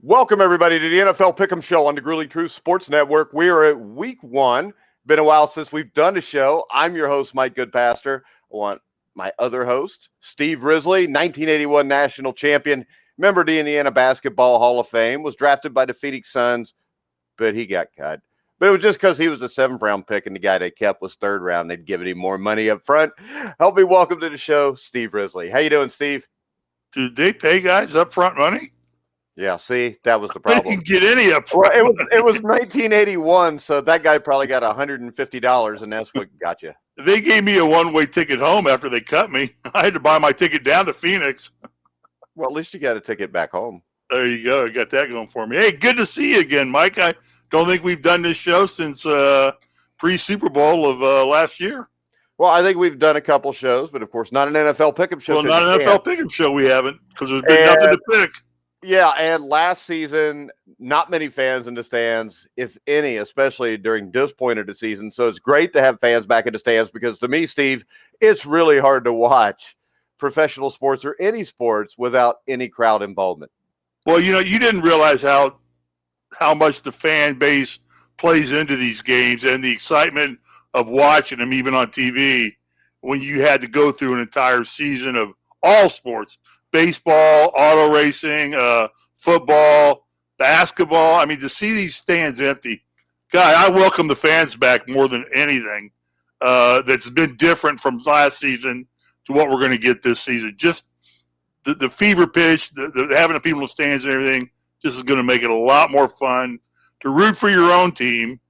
Welcome, everybody, to the NFL Pick'em Show on the Grueling Truth Sports Network. We are at week one. Been a while since we've done a show. I'm your host, Mike Goodpaster. I want my other host, Steve Risley, 1981 national champion, member of the Indiana Basketball Hall of Fame, was drafted by the Phoenix Suns, but he got cut. But it was just because he was a seventh-round pick, and the guy they kept was third round. They'd given him more money up front. Help me welcome to the show, Steve Risley. How you doing, Steve? Did they pay guys up front money? Yeah, see, that was the problem. They didn't get any up front. Well, it was 1981, so that guy probably got $150, and that's what got you. They gave me a one-way ticket home after they cut me. I had to buy my ticket down to Phoenix. Well, at least you got a ticket back home. There you go. I got that going for me. Hey, good to see you again, Mike. I don't think we've done this show since pre-Super Bowl of last year. Well, I think we've done a couple shows, but of course not an NFL Pick'em show. Well, not an NFL Pick'em show we haven't because there's been nothing to pick. Yeah, and last season, not many fans in the stands, if any, especially during this point of the season. So it's great to have fans back in the stands because to me, Steve, it's really hard to watch professional sports or any sports without any crowd involvement. Well, you didn't realize how much the fan base plays into these games and the excitement of watching them, even on TV, when you had to go through an entire season of all sports. Baseball, auto racing, football, basketball. I mean, to see these stands empty, God, I welcome the fans back more than anything. That's been different from last season to what we're going to get this season. Just the fever pitch, the having the people in the stands and everything, just is going to make it a lot more fun to root for your own team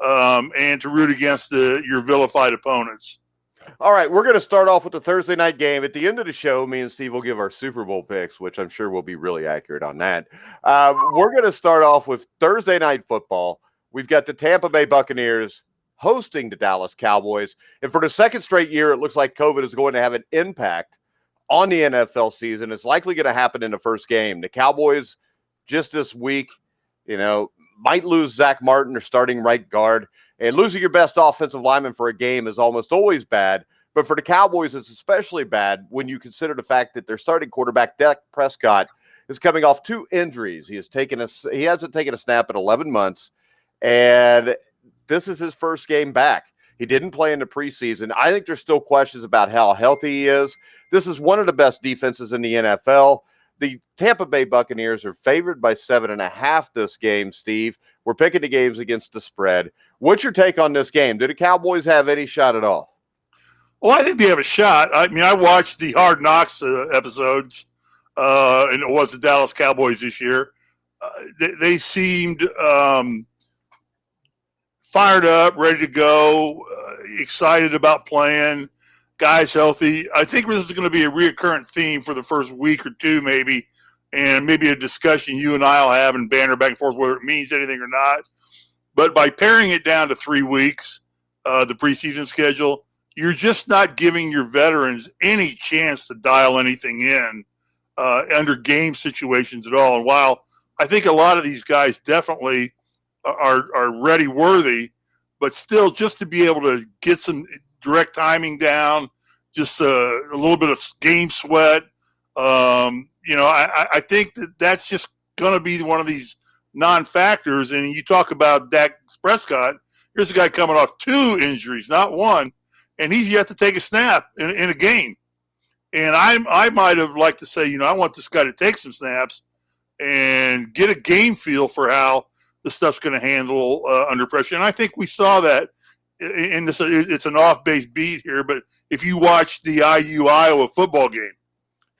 and to root against your vilified opponents. All right, we're going to start off with the Thursday night game. At the end of the show, me and Steve will give our Super Bowl picks, which I'm sure will be really accurate on that. We're going to start off with Thursday night football. We've got the Tampa Bay Buccaneers hosting the Dallas Cowboys. And for the second straight year, it looks like COVID is going to have an impact on the NFL season. It's likely going to happen in the first game. The Cowboys just this week, might lose Zach Martin, their starting right guard. And losing your best offensive lineman for a game is almost always bad. But for the Cowboys, it's especially bad when you consider the fact that their starting quarterback, Dak Prescott, is coming off 2 injuries. He hasn't taken a snap in 11 months, and this is his first game back. He didn't play in the preseason. I think there's still questions about how healthy he is. This is one of the best defenses in the NFL. The Tampa Bay Buccaneers are favored by 7.5 this game, Steve. We're picking the games against the spread. What's your take on this game? Do the Cowboys have any shot at all? Well, I think they have a shot. I mean, I watched the Hard Knocks episodes, and it was the Dallas Cowboys this year. They seemed fired up, ready to go, excited about playing, guys healthy. I think this is going to be a reoccurrent theme for the first week or two maybe, and maybe a discussion you and I will have and banter back and forth whether it means anything or not. But by paring it down to 3 weeks, the preseason schedule, you're just not giving your veterans any chance to dial anything in under game situations at all. And while I think a lot of these guys definitely are ready worthy, but still just to be able to get some direct timing down, just a little bit of game sweat. I think that's just going to be one of these non-factors. And you talk about Dak Prescott, here's a guy coming off 2 injuries, not 1, and he's yet to take a snap in a game. And I might have liked to say, I want this guy to take some snaps and get a game feel for how the stuff's going to handle under pressure. And I think we saw that in this. It's an off-base beat here, but if you watch the IU-Iowa football game,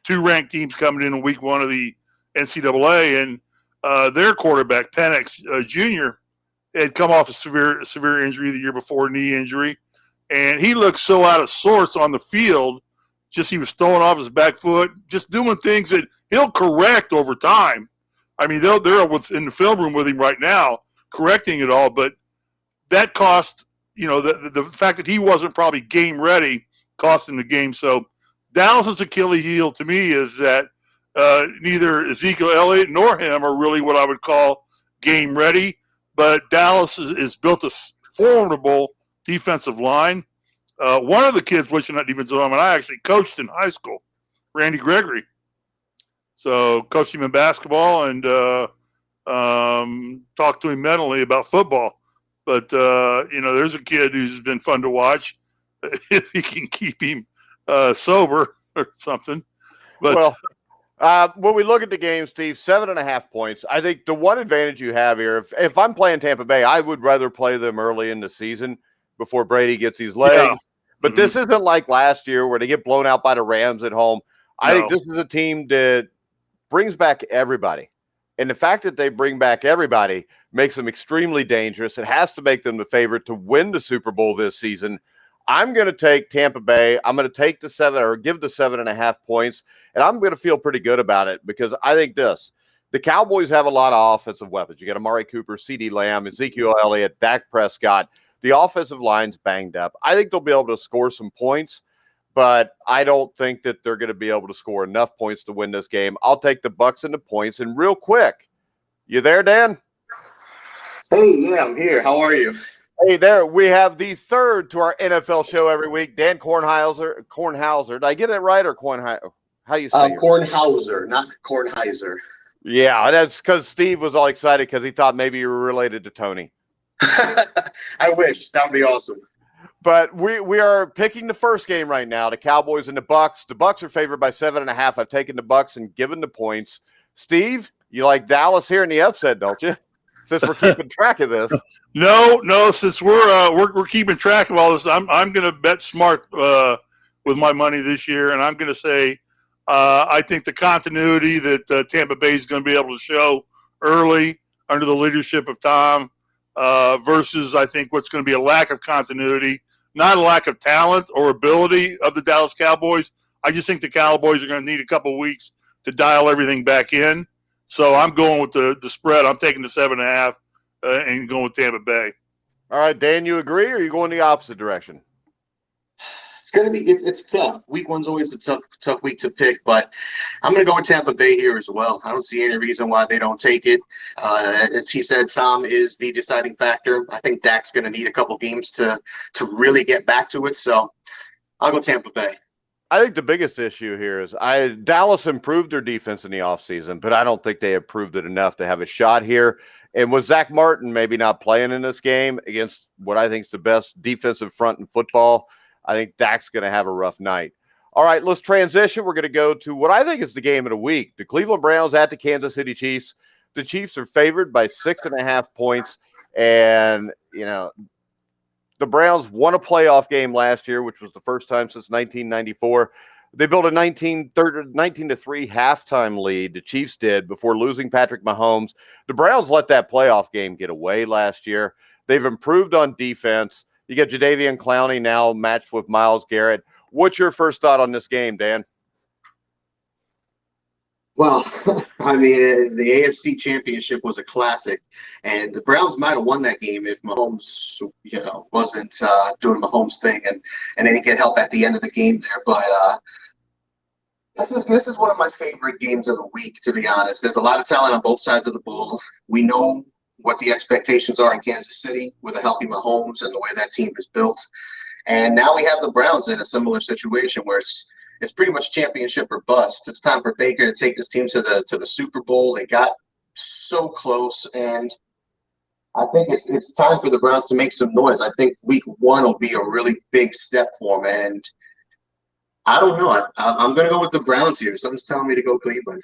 2 ranked teams coming in week 1 of the NCAA, and their quarterback, Penix Jr., had come off a severe injury the year before, knee injury, and he looked so out of sorts on the field. Just he was throwing off his back foot, just doing things that he'll correct over time. I mean, they're in the film room with him right now, correcting it all. But that cost, the fact that he wasn't probably game ready cost him the game. So Dallas's Achilles heel to me is that neither Ezekiel Elliott nor him are really what I would call game ready. But Dallas is built a formidable defensive line. One of the kids which in that defensive line, I actually coached in high school, Randy Gregory. So coached him in basketball, and talk to him mentally about football. But, there's a kid who's been fun to watch if he can keep him sober or something. But when we look at the game, Steve, 7.5 points. I think the one advantage you have here, if I'm playing Tampa Bay, I would rather play them early in the season before Brady gets these legs. Yeah. But this isn't like last year where they get blown out by the Rams at home. I think this is a team that brings back everybody. And the fact that they bring back everybody makes them extremely dangerous. It has to make them the favorite to win the Super Bowl this season. I'm going to take Tampa Bay. I'm going to take the 7 or give the 7.5 points. And I'm going to feel pretty good about it because I think the Cowboys have a lot of offensive weapons. You got Amari Cooper, CeeDee Lamb, Ezekiel Elliott, Dak Prescott. The offensive line's banged up. I think they'll be able to score some points, but I don't think that they're going to be able to score enough points to win this game. I'll take the Bucs and the points. And real quick, you there, Dan? Hey, yeah, I'm here. How are you? Hey there. We have the third to our NFL show every week, Dan Kornhouser. Did I get it right or Kornhouser? How you say it? Kornhouser, not Kornheiser. Yeah, that's because Steve was all excited because he thought maybe you were related to Tony. I wish. That would be awesome. But we are picking the first game right now, the Cowboys and the Bucs. The Bucs are favored by 7.5. I've taken the Bucs and given the points. Steve, you like Dallas here in the upset, don't you? Since we're keeping track of this. No. Since we're keeping track of all this, I'm going to bet smart with my money this year, and I'm going to say I think the continuity that Tampa Bay is going to be able to show early under the leadership of Tom versus I think what's going to be a lack of continuity, not a lack of talent or ability of the Dallas Cowboys. I just think the Cowboys are going to need a couple weeks to dial everything back in. So I'm going with the spread. I'm taking the 7.5 and going with Tampa Bay. All right, Dan, you agree, or are you going the opposite direction? It's going to be it's tough. Week one's always a tough week to pick, but I'm going to go with Tampa Bay here as well. I don't see any reason why they don't take it. As he said, Tom is the deciding factor. I think Dak's going to need a couple games to really get back to it. So I'll go Tampa Bay. I think the biggest issue here is Dallas improved their defense in the offseason, but I don't think they improved it enough to have a shot here. And with Zach Martin maybe not playing in this game against what I think is the best defensive front in football, I think Dak's going to have a rough night. All right, let's transition. We're going to go to what I think is the game of the week. The Cleveland Browns at the Kansas City Chiefs. The Chiefs are favored by 6.5 points. And, the Browns won a playoff game last year, which was the first time since 1994. They built a 19-3 halftime lead. The Chiefs did before losing Patrick Mahomes. The Browns let that playoff game get away last year. They've improved on defense. You got Jadeveon Clowney now matched with Myles Garrett. What's your first thought on this game, Dan? Well, I mean, the AFC Championship was a classic, and the Browns might have won that game if Mahomes, wasn't doing Mahomes thing and they didn't get help at the end of the game there. But this is one of my favorite games of the week, to be honest. There's a lot of talent on both sides of the ball. We know what the expectations are in Kansas City with a healthy Mahomes and the way that team is built. And now we have the Browns in a similar situation where it's pretty much championship or bust. It's time for Baker to take this team to the Super Bowl. They got so close, and I think it's time for the Browns to make some noise. I think week one will be a really big step for them, and I don't know. I'm going to go with the Browns here. Something's telling me to go Cleveland.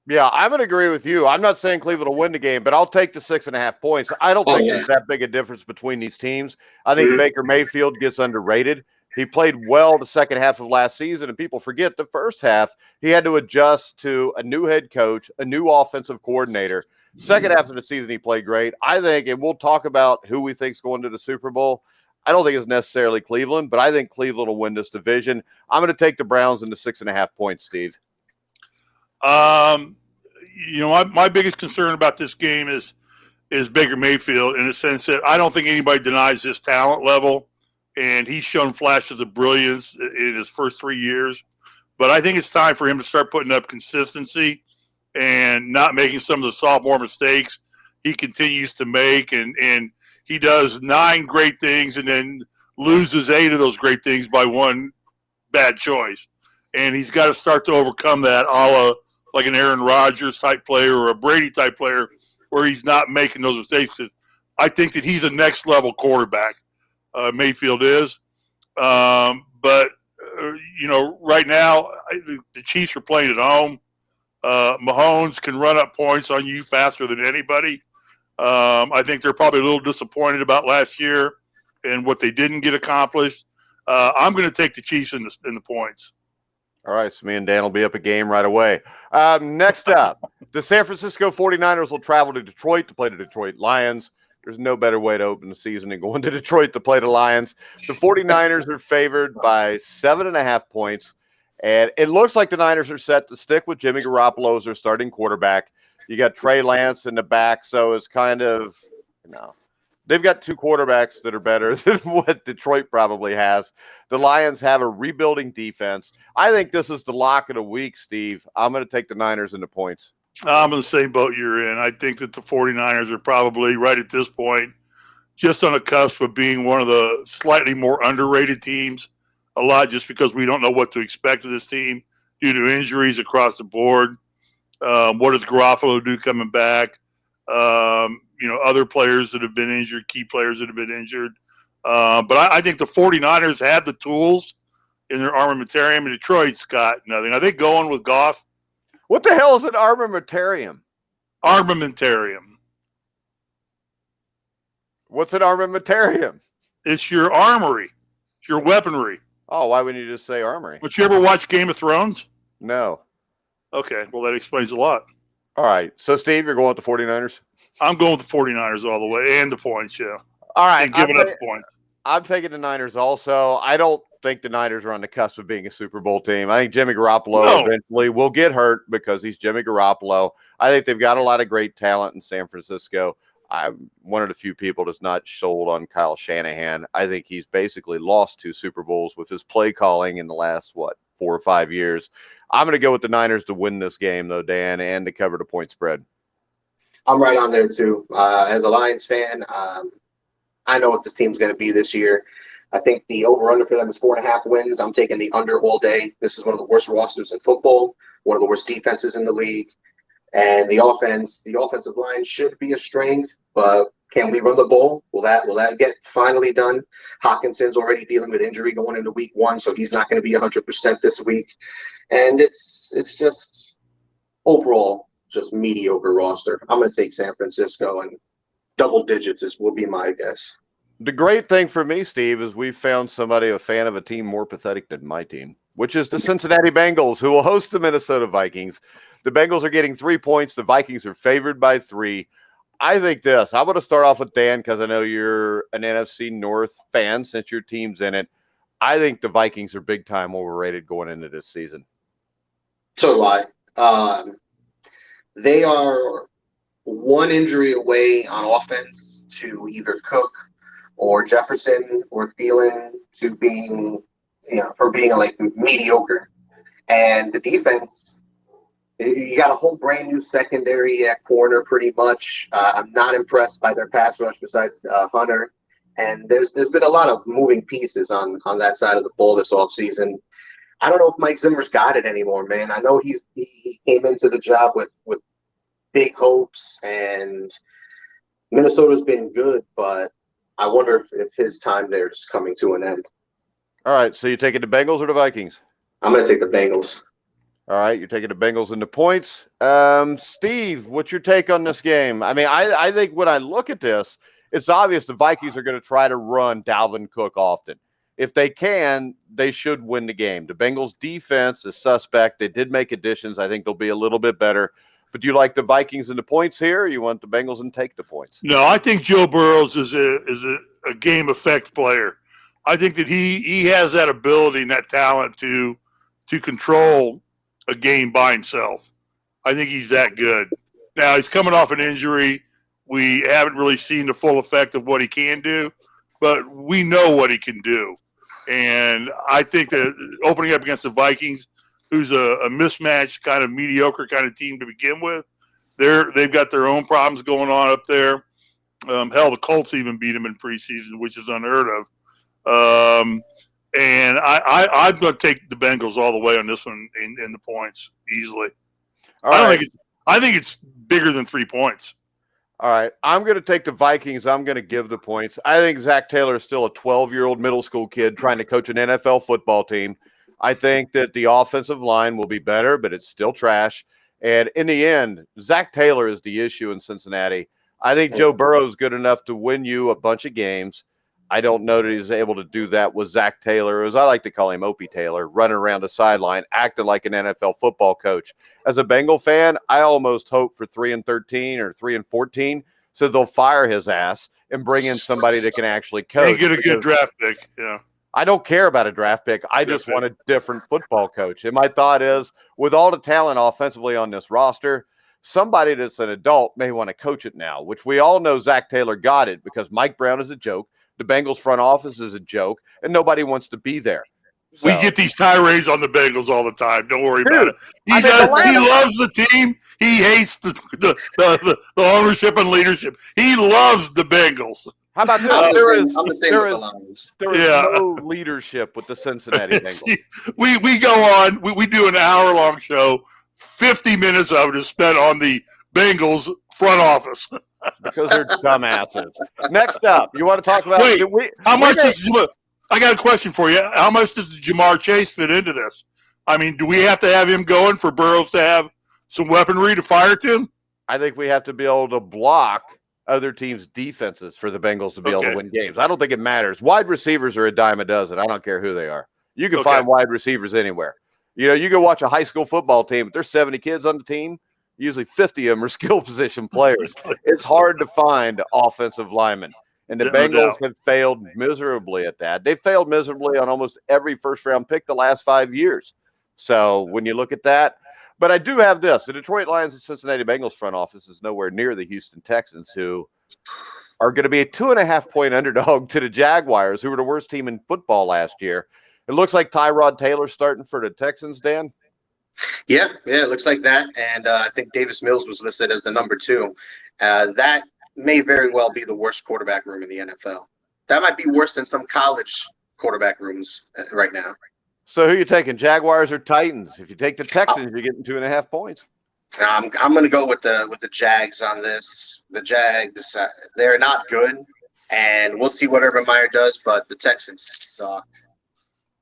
Yeah, I'm going to agree with you. I'm not saying Cleveland will win the game, but I'll take the 6.5 points. I don't think there's that big a difference between these teams. I think Baker Mayfield gets underrated. He played well the second half of last season, and people forget the first half, he had to adjust to a new head coach, a new offensive coordinator. Second half of the season, he played great. I think, and we'll talk about who we think is going to the Super Bowl. I don't think it's necessarily Cleveland, but I think Cleveland will win this division. I'm going to take the Browns in the 6.5 points, Steve. My biggest concern about this game is Baker Mayfield in the sense that I don't think anybody denies his talent level. And he's shown flashes of brilliance in his first 3 years. But I think it's time for him to start putting up consistency and not making some of the sophomore mistakes he continues to make. And he does 9 great things and then loses 8 of those great things by one bad choice. And he's got to start to overcome that, a la like an Aaron Rodgers type player or a Brady type player, where he's not making those mistakes. I think that he's a next level quarterback. Mayfield is, but right now the Chiefs are playing at home. Mahomes can run up points on you faster than anybody. I think they're probably a little disappointed about last year and what they didn't get accomplished. I'm going to take the Chiefs in the points. All right, so me and Dan will be up a game right away. Next up, the San Francisco 49ers will travel to Detroit to play the Detroit Lions. There's no better way to open the season than going to Detroit to play the Lions. The 49ers are favored by 7.5 points, and it looks like the Niners are set to stick with Jimmy Garoppolo as their starting quarterback. You got Trey Lance in the back, so it's kind of, they've got two quarterbacks that are better than what Detroit probably has. The Lions have a rebuilding defense. I think this is the lock of the week, Steve. I'm going to take the Niners in the points. I'm in the same boat you're in. I think that the 49ers are probably right at this point just on the cusp of being one of the slightly more underrated teams, a lot just because we don't know what to expect of this team due to injuries across the board. What does Garoppolo do coming back? Other players that have been injured, key players that have been injured. But I think the 49ers have the tools in their armamentarium. And Detroit's got nothing. Are they going with Goff? What the hell is an armamentarium? Armamentarium. What's an armamentarium? It's your armory. It's your weaponry. Oh, why wouldn't you just say armory? But you ever watch Game of Thrones? No. Okay, well, that explains a lot. All right. So, Steve, you're going with the 49ers? I'm going with the 49ers all the way, and the points, yeah. All right. And giving up the points. I'm taking the Niners also. I don't think the Niners are on the cusp of being a Super Bowl team. I think Jimmy Garoppolo eventually will get hurt because he's Jimmy Garoppolo. I think they've got a lot of great talent in San Francisco. I'm one of the few people that's not sold on Kyle Shanahan. I think he's basically lost 2 Super Bowls with his play calling in the last, 4 or 5 years. I'm going to go with the Niners to win this game, though, Dan, and to cover the point spread. I'm right on there, too. As a Lions fan, I know what this team's going to be this year. I think the over-under for them is 4.5 wins. I'm taking the under all day. This is one of the worst rosters in football, one of the worst defenses in the league. And the offensive line should be a strength, but can we run the ball? Will that get finally done? Hawkinson's already dealing with injury going into week 1, so he's not going to be 100% this week. And it's just overall just mediocre roster. I'm going to take San Francisco, and double digits will be my guess. The great thing for me, Steve, is we've found somebody, a fan of a team more pathetic than my team, which is the Cincinnati Bengals, who will host the Minnesota Vikings. The Bengals are getting 3 points. The Vikings are favored by 3. I think this. I'm going to start off with Dan because I know you're an NFC North fan since your team's in it. I think the Vikings are big time overrated going into this season. So do I. They are one injury away on offense to either Cook or Jefferson or Thielen to being, for being like mediocre. And the defense, you got a whole brand new secondary at corner pretty much. I'm not impressed by their pass rush besides Hunter. And there's been a lot of moving pieces on that side of the ball this offseason. I don't know if Mike Zimmer's got it anymore, man. I know he came into the job with big hopes, and Minnesota's been good, but I wonder if his time there is coming to an end. All right, so you taking the Bengals or the Vikings? I'm going to take the Bengals. All right, you're taking the Bengals into points. Steve, what's your take on this game? I mean, I think when I look at this, it's obvious the Vikings are going to try to run Dalvin Cook often. If they can, they should win the game. The Bengals defense is suspect. They did make additions. I think they'll be a little bit better. But do you like the Vikings in the points here, or you want the Bengals and take the points? No, I think Joe Burrows is a game effect player. I think that he has that ability and that talent to control a game by himself. I think he's that good. Now, he's coming off an injury. We haven't really seen the full effect of what he can do, but we know what he can do. And I think that opening up against the Vikings, who's a mismatched kind of mediocre kind of team to begin with, they've got their own problems going on up there. Hell, the Colts even beat them in preseason, which is unheard of. And I'm going to take the Bengals all the way on this one in the points easily. I think it's bigger than 3 points. All right, I'm going to take the Vikings. I'm going to give the points. I think Zach Taylor is still a 12-year-old middle school kid trying to coach an NFL football team. I think that the offensive line will be better, but it's still trash. And in the end, Zach Taylor is the issue in Cincinnati. I think Joe Burrow is good enough to win you a bunch of games. I don't know that he's able to do that with Zach Taylor, as I like to call him Opie Taylor, running around the sideline, acting like an NFL football coach. As a Bengal fan, I almost hope for 3-13 or 3-14, so they'll fire his ass and bring in somebody that can actually coach. And get a good draft pick, yeah. I don't care about a draft pick. I just want a different football coach. And my thought is, with all the talent offensively on this roster, somebody that's an adult may want to coach it now, which we all know Zach Taylor got it because Mike Brown is a joke. The Bengals front office is a joke, and nobody wants to be there. So, we get these tirades on the Bengals all the time. Don't worry about it. He loves the team. He hates the ownership and leadership. He loves the Bengals. How about this? There is no leadership with the Cincinnati Bengals. We go on. We do an hour-long show. 50 minutes of it is spent on the Bengals front office. Because they're dumbasses. Next up, you want to talk about? How much? I got a question for you. How much does Jamar Chase fit into this? I mean, do we have to have him going for Burrows to have some weaponry to fire to? I think we have to be able to block other teams' defenses for the Bengals to be able to win games. I don't think it matters. Wide receivers are a dime a dozen. I don't care who they are. You can find wide receivers anywhere. You know, you go watch a high school football team. If there's 70 kids on the team, usually 50 of them are skill position players. It's hard to find offensive linemen. And the Bengals have failed miserably at that. They failed miserably on almost every first-round pick the last 5 years. So when you look at that, but I do have this. The Detroit Lions and Cincinnati Bengals front office is nowhere near the Houston Texans, who are going to be a 2.5-point underdog to the Jaguars, who were the worst team in football last year. It looks like Tyrod Taylor's starting for the Texans, Dan. Yeah, it looks like that. And I think Davis Mills was listed as the number 2. That may very well be the worst quarterback room in the NFL. That might be worse than some college quarterback rooms right now. So who are you taking, Jaguars or Titans? If you take the Texans, you're getting 2.5 points. I'm going to go with the Jags on this. The Jags, they're not good, and we'll see what Urban Meyer does, but the Texans suck.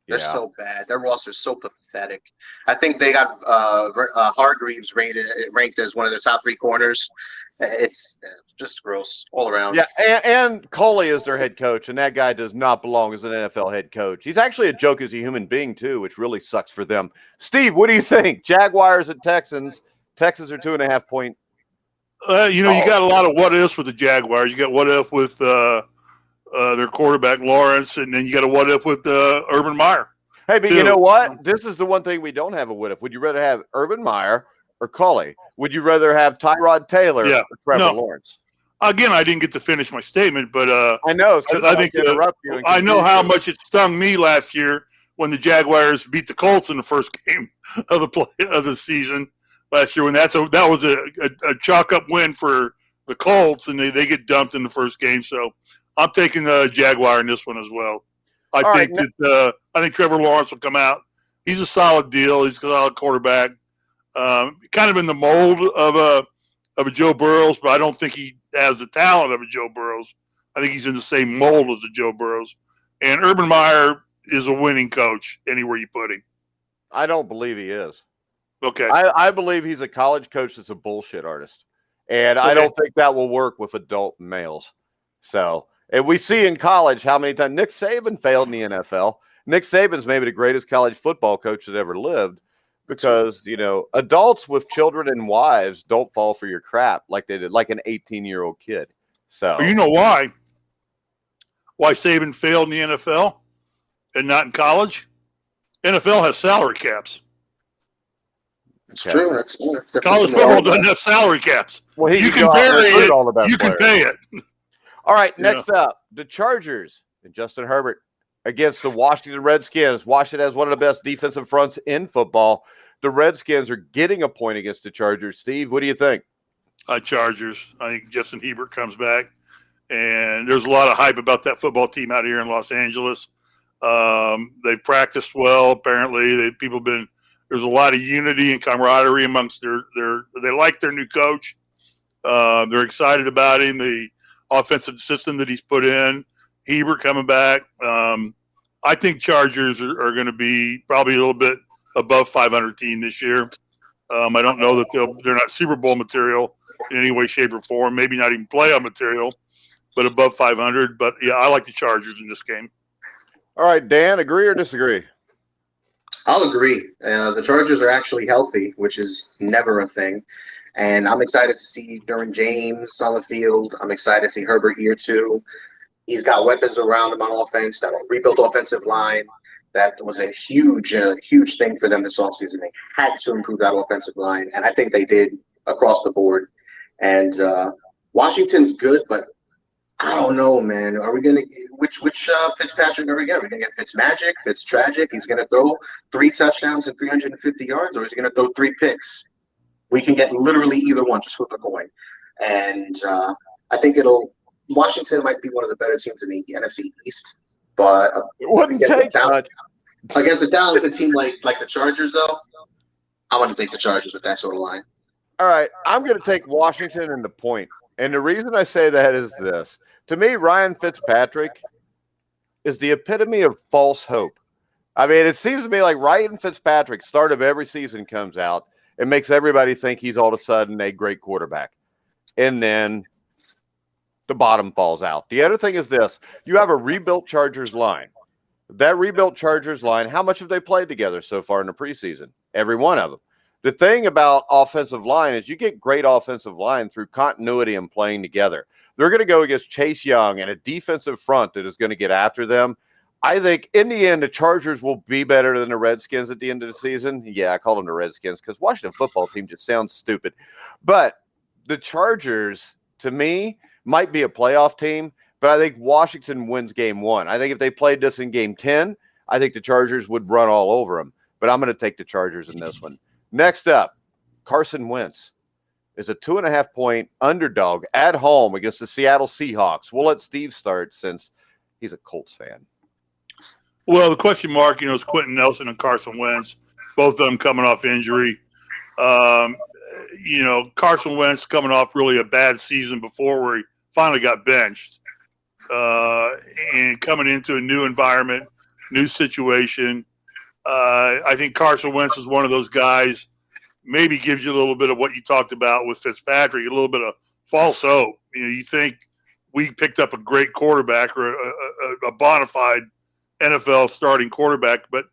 They're so bad. Their roster's so pathetic. I think they got Hargreaves ranked as one of their top 3 corners. It's just gross all around. Yeah, and Coley is their head coach, and that guy does not belong as an NFL head coach. He's actually a joke as a human being, too, which really sucks for them. Steve, what do you think? Jaguars and Texans. Texans are 2.5-point. You got a lot of what-ifs with the Jaguars. You got what-if with their quarterback, Lawrence, and then you got a what-if with Urban Meyer. Hey, but you know what? This is the one thing we don't have a what-if. Would you rather have Urban Meyer or Coley? Would you rather have Tyrod Taylor or Trevor Lawrence? Again, I didn't get to finish my statement, but I know. I think I know how much it stung me last year when the Jaguars beat the Colts in the first game of the season last year. When that was a chalk-up win for the Colts, and they get dumped in the first game. So I'm taking the Jaguar in this one as well. I think Trevor Lawrence will come out. He's a solid deal. He's a solid quarterback. Kind of in the mold of a Joe Burrows, but I don't think he has the talent of a Joe Burrows. I think he's in the same mold as a Joe Burrows. And Urban Meyer is a winning coach anywhere you put him. I don't believe he is. Okay. I believe he's a college coach that's a bullshit artist. And I don't think that will work with adult males. So, and we see in college how many times Nick Saban failed in the NFL. Nick Saban's maybe the greatest college football coach that ever lived because, adults with children and wives don't fall for your crap like they did, like an 18-year-old kid. So, you know why? Why Saban failed in the NFL and not in college? NFL has salary caps. It's true. College football doesn't have salary caps. Well, you can bury it. You can pay it. All right, next up, the Chargers and Justin Herbert against the Washington Redskins. Washington has one of the best defensive fronts in football. The Redskins are getting a point against the Chargers. Steve, what do you think? Chargers. I think Justin Herbert comes back. And there's a lot of hype about that football team out here in Los Angeles. They practiced well, apparently. There's a lot of unity and camaraderie amongst they like their new coach. They're excited about him, the offensive system that he's put in. Hebert coming back. I think Chargers are going to be probably a little bit above 500 team this year. I don't know that they're not Super Bowl material in any way, shape, or form. Maybe not even playoff material, but above 500. But, yeah, I like the Chargers in this game. All right, Dan, agree or disagree? I'll agree. The Chargers are actually healthy, which is never a thing. And I'm excited to see Derwin James on the field. I'm excited to see Herbert here too. He's got weapons around him on offense. That rebuilt offensive line, that was a huge thing for them this offseason. They had to improve that offensive line, and I think they did across the board. And Washington's good, but I don't know, man. Are we going to – which Fitzpatrick are we getting? Are we going to get Fitzmagic, Fitztragic? He's going to throw 3 touchdowns and 350 yards, or is he going to throw 3 picks? We can get literally either one. Just flip a coin. And I think Washington might be one of the better teams in the NFC East. But against a talented team like the Chargers, though, I want to take the Chargers with that sort of line. All right, I'm going to take Washington and the point. And the reason I say that is this. To me, Ryan Fitzpatrick is the epitome of false hope. I mean, it seems to me like Ryan Fitzpatrick, start of every season, comes out and makes everybody think he's all of a sudden a great quarterback. And then the bottom falls out. The other thing is this. You have a rebuilt Chargers line. That rebuilt Chargers line, how much have they played together so far in the preseason? Every one of them. The thing about offensive line is you get great offensive line through continuity and playing together. They're going to go against Chase Young and a defensive front that is going to get after them. I think in the end, the Chargers will be better than the Redskins at the end of the season. Yeah, I call them the Redskins because Washington football team just sounds stupid. But the Chargers, to me, might be a playoff team, but I think Washington wins game 1. I think if they played this in game 10, I think the Chargers would run all over them. But I'm going to take the Chargers in this one. Next up, Carson Wentz is a 2.5-point underdog at home against the Seattle Seahawks. We'll let Steve start since he's a Colts fan. Well, the question mark, is Quentin Nelson and Carson Wentz, both of them coming off injury. Carson Wentz coming off really a bad season before where he finally got benched. And coming into a new environment, new situation. I think Carson Wentz is one of those guys, maybe gives you a little bit of what you talked about with Fitzpatrick, a little bit of false hope. You think we picked up a great quarterback or a bona fide NFL starting quarterback, but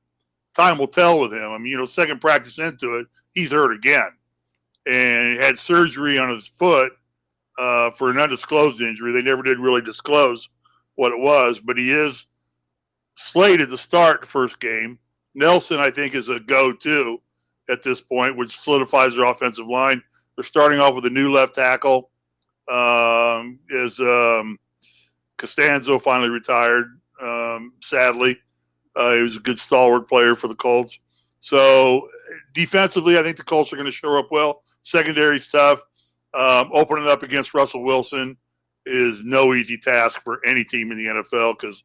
time will tell with him. I mean, second practice into it, he's hurt again. And he had surgery on his foot for an undisclosed injury. They never did really disclose what it was, but he is slated to start the first game. Nelson, I think, is a go-to at this point, which solidifies their offensive line. They're starting off with a new left tackle. Costanzo finally retired, sadly. He was a good stalwart player for the Colts. So defensively, I think the Colts are going to show up well. Secondary's tough. Opening up against Russell Wilson is no easy task for any team in the NFL because,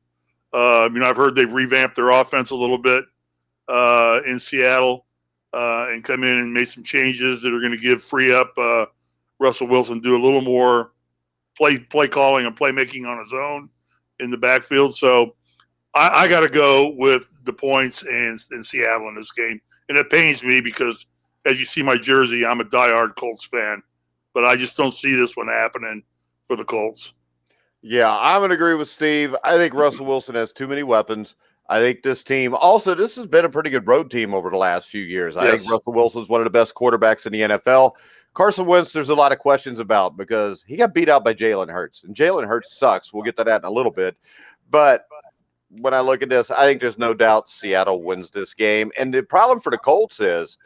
I've heard they've revamped their offense a little bit in Seattle and come in and made some changes that are going to free up Russell Wilson do a little more play calling and playmaking on his own in the backfield. So I got to go with the points in Seattle in this game. And it pains me because, as you see my jersey, I'm a diehard Colts fan. But I just don't see this one happening for the Colts. Yeah, I'm going to agree with Steve. I think Russell Wilson has too many weapons. I think this team – also, this has been a pretty good road team over the last few years. I think Russell Wilson is one of the best quarterbacks in the NFL. Carson Wentz, there's a lot of questions about because he got beat out by Jalen Hurts. And Jalen Hurts sucks. We'll get to that in a little bit. But when I look at this, I think there's no doubt Seattle wins this game. And the problem for the Colts is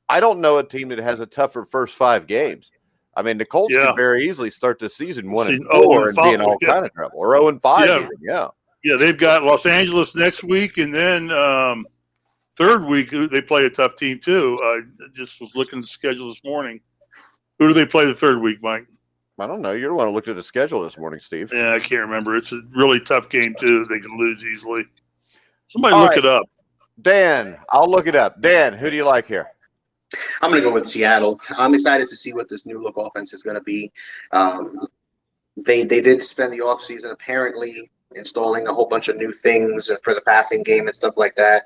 I don't know a team that has a tougher first 5 games. I mean, the Colts could very easly start the season 1-4 and be in all kind of trouble. Or 0-5 even, Yeah, they've got Los Angeles next week, and then third week they play a tough team too. I just was looking at the schedule this morning. Who do they play the third week, Mike? I don't know. You're the one who looked at the schedule this morning, Steve. Yeah, I can't remember. It's a really tough game too. They can lose easily. Somebody look it up. Dan, I'll look it up. Dan, who do you like here? I'm going to go with Seattle. I'm excited to see what this new look offense is going to be. They did spend the offseason apparently installing a whole bunch of new things for the passing game and stuff like that.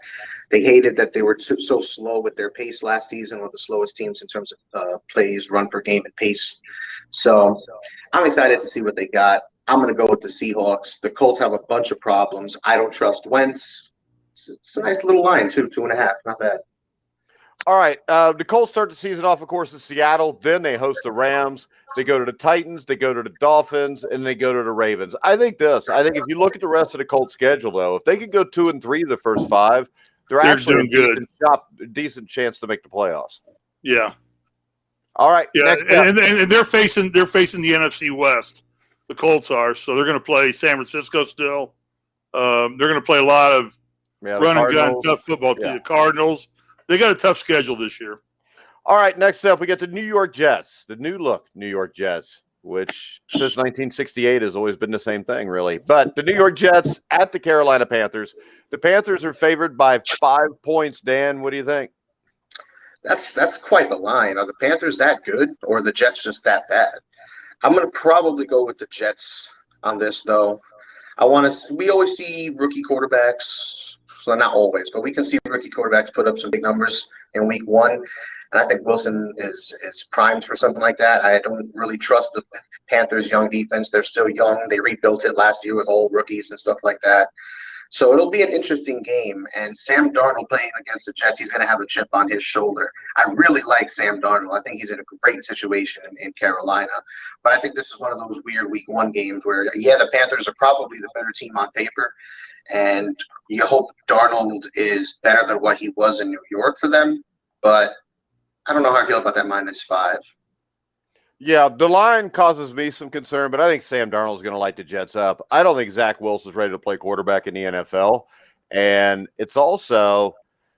They hated that they were so slow with their pace last season, one of the slowest teams in terms of plays, run per game, and pace. So I'm excited to see what they got. I'm going to go with the Seahawks. The Colts have a bunch of problems. I don't trust Wentz. It's a nice little line, too, 2.5. Not bad. All right. The Colts start the season off, of course, in Seattle. Then they host the Rams. They go to the Titans. They go to the Dolphins, and they go to the Ravens. I think if you look at the rest of the Colts schedule, though, if they could go 2-3 the first 5, they're actually doing a decent chance to make the playoffs. Yeah. All right. Yeah, and they're facing the NFC West. The Colts are, so they're going to play San Francisco still. They're going to play a lot of run and gun, tough football to the Cardinals. They got a tough schedule this year. All right, next up, we get the New York Jets, the new look New York Jets, which since 1968 has always been the same thing, really. But the New York Jets at the Carolina Panthers. The Panthers are favored by 5 points. Dan, what do you think? That's quite the line. Are the Panthers that good, or are the Jets just that bad? I'm going to probably go with the Jets on this, though. We always see rookie quarterbacks, so not always, but we can see rookie quarterbacks put up some big numbers in week 1. And I think Wilson is primed for something like that. I don't really trust the Panthers' young defense. They're still young. They rebuilt it last year with all rookies and stuff like that. So it'll be an interesting game. And Sam Darnold playing against the Jets, he's going to have a chip on his shoulder. I really like Sam Darnold. I think he's in a great situation in Carolina. But I think this is one of those weird week 1 games where, the Panthers are probably the better team on paper. And you hope Darnold is better than what he was in New York for them. But I don't know how I feel about that -5. Yeah, the line causes me some concern, but I think Sam Darnold is going to light the Jets up. I don't think Zach Wilson's ready to play quarterback in the NFL. And it's also,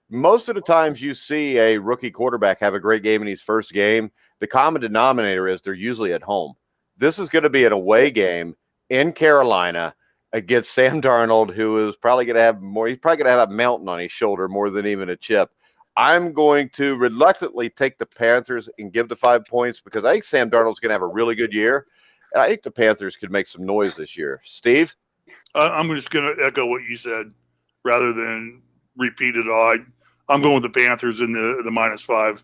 most of the times you see a rookie quarterback have a great game in his first game, the common denominator is they're usually at home. This is going to be an away game in Carolina against Sam Darnold, who is probably going to have more. He's probably going to have a mountain on his shoulder more than even a chip. I'm going to reluctantly take the Panthers and give the 5 points because I think Sam Darnold's going to have a really good year. And I think the Panthers could make some noise this year. Steve? I'm just going to echo what you said rather than repeat it all. I'm going with the Panthers in the -5.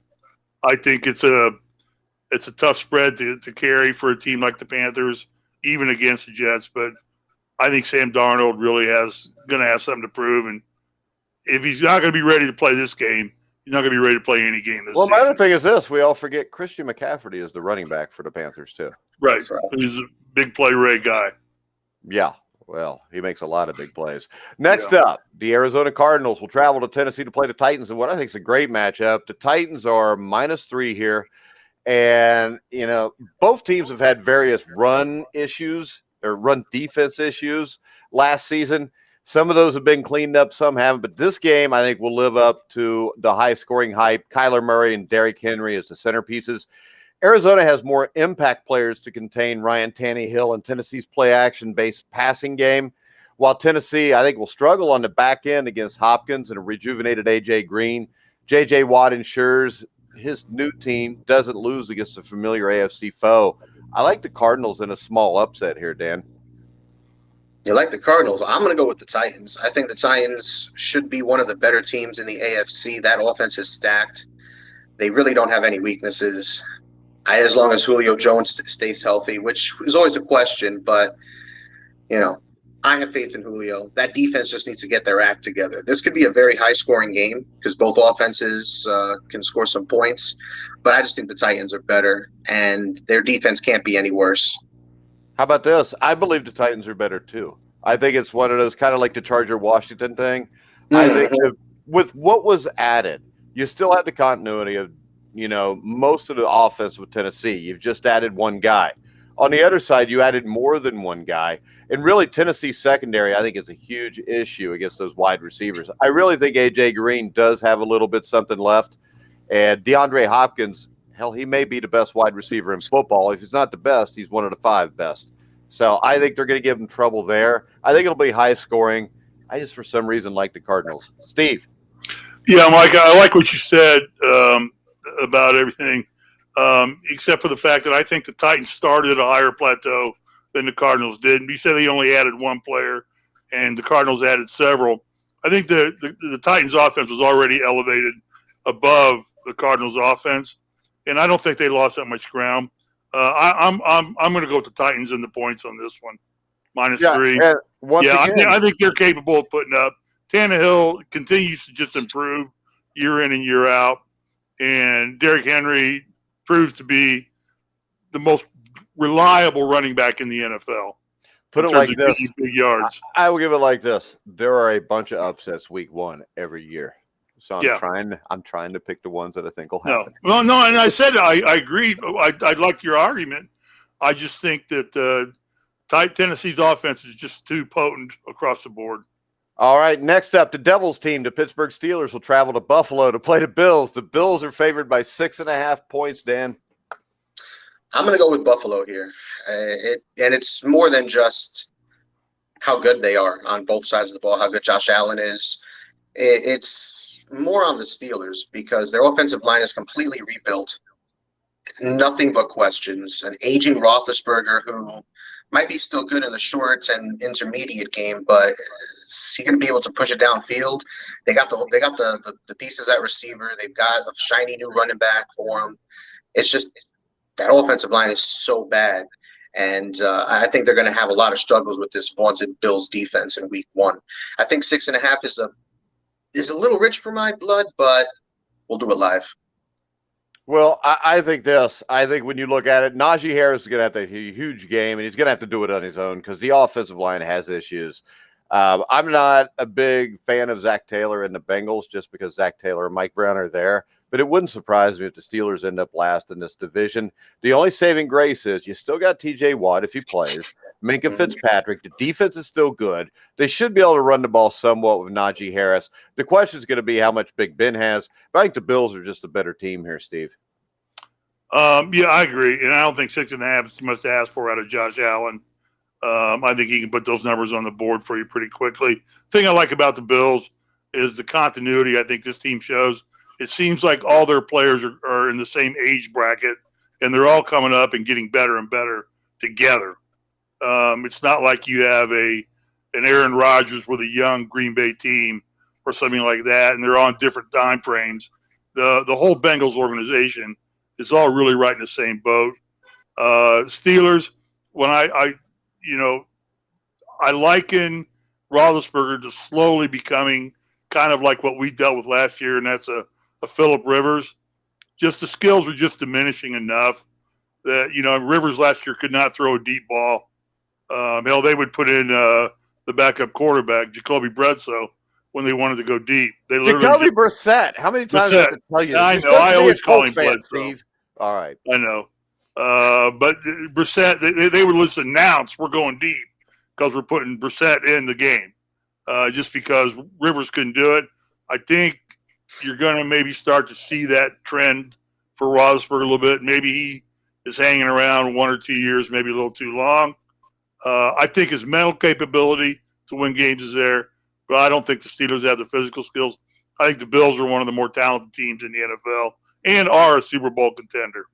I think it's a tough spread to carry for a team like the Panthers, even against the Jets. But I think Sam Darnold really going to have something to prove. And if he's not going to be ready to play this game, he's not going to be ready to play any game this season. My other thing is this. We all forget Christian McCaffrey is the running back for the Panthers, too. Right. He's a big play rate guy. Yeah. Well, he makes a lot of big plays. Next up, the Arizona Cardinals will travel to Tennessee to play the Titans in what I think is a great matchup. The Titans are -3 here. And, both teams have had various run issues or run defense issues last season. Some of those have been cleaned up, some haven't. But this game, I think, will live up to the high-scoring hype. Kyler Murray and Derrick Henry as the centerpieces. Arizona has more impact players to contain Ryan Tannehill and Tennessee's play-action-based passing game, while Tennessee, I think, will struggle on the back end against Hopkins and a rejuvenated A.J. Green. J.J. Watt ensures his new team doesn't lose against a familiar AFC foe. I like the Cardinals in a small upset here, Dan. You like the Cardinals? I'm going to go with the Titans. I think the Titans should be one of the better teams in the AFC. That offense is stacked. They really don't have any weaknesses. As long as Julio Jones stays healthy, which is always a question, but, I have faith in Julio. That defense just needs to get their act together. This could be a very high-scoring game because both offenses can score some points, but I just think the Titans are better, and their defense can't be any worse. How about this? I believe the Titans are better, too. I think it's one of those kind of like the Charger-Washington thing. Mm-hmm. I think with what was added, you still have the continuity of, most of the offense with Tennessee. You've just added one guy. On the other side, you added more than one guy. And really, Tennessee's secondary, I think, is a huge issue against those wide receivers. I really think A.J. Green does have a little bit something left. And DeAndre Hopkins, hell, he may be the best wide receiver in football. If he's not the best, he's one of the 5 best. So I think they're going to give him trouble there. I think it'll be high scoring. I just, for some reason, like the Cardinals. Steve. Yeah, Mike, I like what you said. about everything, except for the fact that I think the Titans started at a higher plateau than the Cardinals did. And you said they only added one player, and the Cardinals added several. I think the Titans' offense was already elevated above the Cardinals' offense, and I don't think they lost that much ground. I'm going to go with the Titans in the points on this one, -3. I think they're capable of putting up. Tannehill continues to just improve year in and year out, and Derrick Henry proves to be the most reliable running back in the NFL. Put it like this: big yards. I will give it like this: there are a bunch of upsets week 1 every year. So I'm trying to pick the ones that I think will happen. No, and I said I agree. I like your argument. I just think that Tennessee's offense is just too potent across the board. All right, next up, the Devils team, the Pittsburgh Steelers, will travel to Buffalo to play the Bills. The Bills are favored by 6.5 points, Dan. I'm going to go with Buffalo here. And it's more than just how good they are on both sides of the ball, how good Josh Allen is. It's more on the Steelers because their offensive line is completely rebuilt. Nothing but questions. An aging Roethlisberger who might be still good in the short and intermediate game, but is he going to be able to push it downfield? They got the pieces at receiver. They've got a shiny new running back for them. It's just that offensive line is so bad. And I think they're going to have a lot of struggles with this vaunted Bills defense in week 1. I think 6.5 is a little rich for my blood, but we'll do it live. Well, I think this. I think when you look at it, Najee Harris is going to have a huge game, and he's going to have to do it on his own because the offensive line has issues. I'm not a big fan of Zach Taylor and the Bengals just because Zach Taylor and Mike Brown are there, but it wouldn't surprise me if the Steelers end up last in this division. The only saving grace is you still got TJ Watt if he plays, Minkah Fitzpatrick. The defense is still good. They should be able to run the ball somewhat with Najee Harris. The question is going to be how much Big Ben has, but I think the Bills are just a better team here, Steve. Yeah, I agree, and I don't think 6.5 is too much to ask for out of Josh Allen. I think he can put those numbers on the board for you pretty quickly. The thing I like about the Bills is the continuity I think this team shows. It seems like all their players are in the same age bracket, and they're all coming up and getting better and better together. It's not like you have an Aaron Rodgers with a young Green Bay team or something like that, and they're on different time frames. The whole Bengals organization is all really right in the same boat. Steelers, when I liken Roethlisberger to slowly becoming kind of like what we dealt with last year, and that's a Phillip Rivers. Just the skills were just diminishing enough that, Rivers last year could not throw a deep ball. Hell, they would put in the backup quarterback, Jacoby Bledsoe, when they wanted to go deep. Jacoby Brissett. How many times did I tell you? I know. I always call him Bledsoe. Steve. All right. I know. But Brissett, they would just announce we're going deep because we're putting Brissett in the game just because Rivers couldn't do it. I think you're going to maybe start to see that trend for Roethlisberger a little bit. Maybe he is hanging around 1 or 2 years, maybe a little too long. I think his mental capability to win games is there, but I don't think the Steelers have the physical skills. I think the Bills are one of the more talented teams in the NFL and are a Super Bowl contender.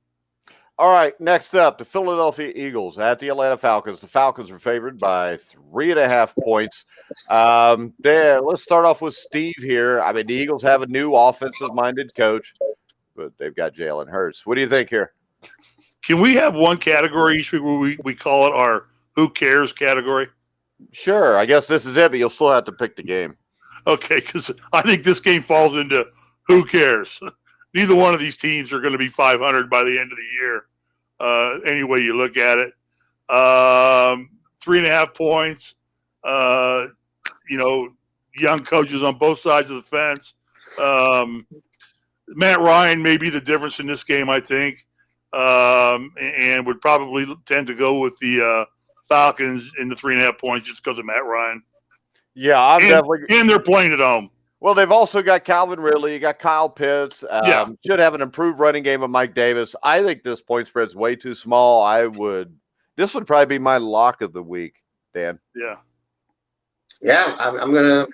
All right, next up, the Philadelphia Eagles at the Atlanta Falcons. The Falcons are favored by 3.5 points. Dan, let's start off with Steve here. I mean, the Eagles have a new offensive-minded coach, but they've got Jalen Hurts. What do you think here? Can we have one category each week where we call it our Who Cares category? Sure. I guess this is it, but you'll still have to pick the game. Okay, because I think this game falls into Who Cares. Neither one of these teams are going to be 500 by the end of the year. Any way you look at it, 3.5 points. Young coaches on both sides of the fence. Matt Ryan may be the difference in this game, I think, and would probably tend to go with the Falcons in the 3.5 points just because of Matt Ryan. Yeah, and they're playing at home. Well, they've also got Calvin Ridley. You got Kyle Pitts. Should have an improved running game of Mike Davis. I think this point spread's way too small. This would probably be my lock of the week, Dan. Yeah. Yeah,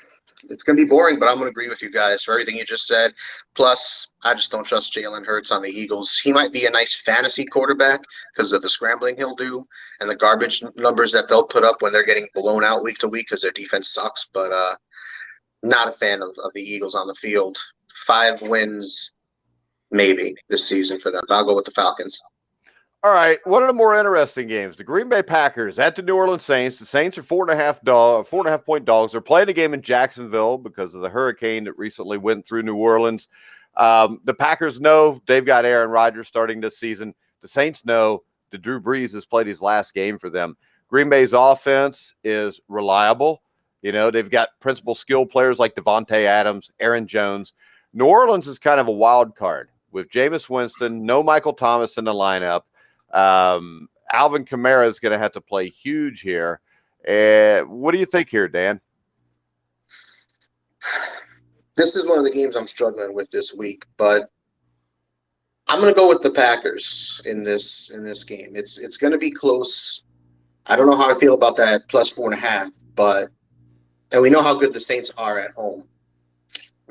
it's gonna be boring, but I'm gonna agree with you guys for everything you just said. Plus, I just don't trust Jalen Hurts on the Eagles. He might be a nice fantasy quarterback because of the scrambling he'll do and the garbage numbers that they'll put up when they're getting blown out week to week because their defense sucks. But not a fan of the Eagles on the field. 5 wins, maybe this season for them. I'll go with the Falcons. All right, one of the more interesting games, the Green Bay Packers at the New Orleans Saints. The Saints are 4.5 point dogs. They're playing a game in Jacksonville because of the hurricane that recently went through New Orleans. The Packers know they've got Aaron Rodgers starting this season. The Saints know that Drew Brees has played his last game for them. Green Bay's offense is reliable. You know, they've got principal skill players like Devontae Adams, Aaron Jones. New Orleans is kind of a wild card with Jameis Winston, no Michael Thomas in the lineup. Alvin Kamara is going to have to play huge here. What do you think here, Dan? This is one of the games I'm struggling with this week, but I'm going to go with the Packers in this game. It's going to be close. I don't know how I feel about that plus 4.5, and we know how good the Saints are at home.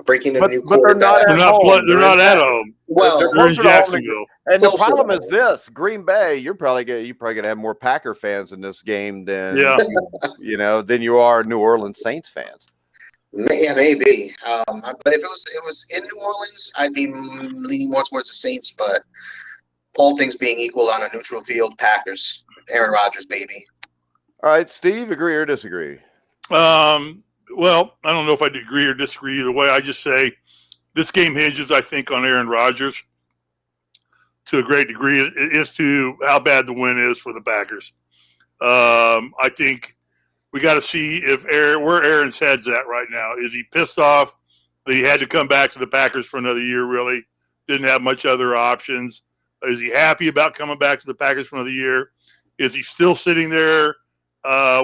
Breaking a new quarterback. They're not at home. Well, they're in Jacksonville. And the problem is this: Green Bay, you're probably gonna have more Packer fans in this game than than you are New Orleans Saints fans. Yeah, maybe. But if it was in New Orleans, I'd be leaning more towards the Saints. But all things being equal on a neutral field, Packers, Aaron Rodgers, baby. All right, Steve, agree or disagree? Well, I don't know if I agree or disagree either way. I just say this game hinges, I think, on Aaron Rodgers to a great degree as to how bad the win is for the Packers. I think we got to see where Aaron's head's at right now. Is he pissed off that he had to come back to the Packers for another year, really? Didn't have much other options. Is he happy about coming back to the Packers for another year? Is he still sitting there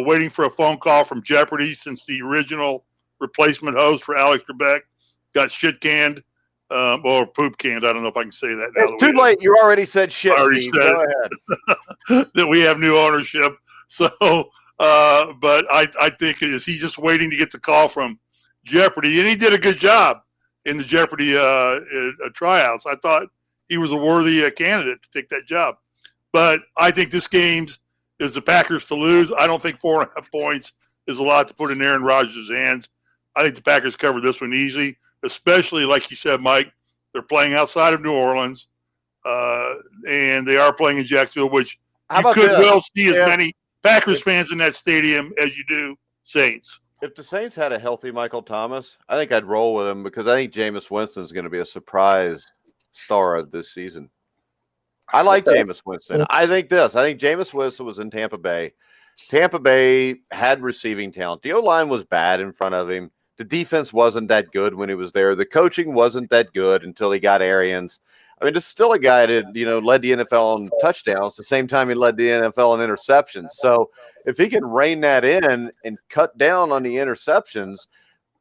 waiting for a phone call from Jeopardy since the original replacement host for Alex Trebek got shit canned or poop canned? I don't know if I can say that now. It's too late. You already said shit, Steve. Go ahead. That we have new ownership. So, but I think is he just waiting to get the call from Jeopardy? And he did a good job in the Jeopardy tryouts. I thought he was a worthy candidate to take that job. But I think this game's is the Packers to lose. I don't think 4.5 points is a lot to put in Aaron Rodgers' hands. I think the Packers cover this one easy, especially, like you said, Mike, they're playing outside of New Orleans, and they are playing in Jacksonville, which you could well see as many Packers fans in that stadium as you do Saints. If the Saints had a healthy Michael Thomas, I think I'd roll with him because I think Jameis Winston is going to be a surprise star of this season. I like Jameis Winston. I think Jameis Winston was in Tampa Bay. Tampa Bay had receiving talent. The O-line was bad in front of him. The defense wasn't that good when he was there. The coaching wasn't that good until he got Arians. I mean, this is still a guy that, led the NFL in touchdowns. The same time he led the NFL in interceptions. So if he can rein that in and cut down on the interceptions,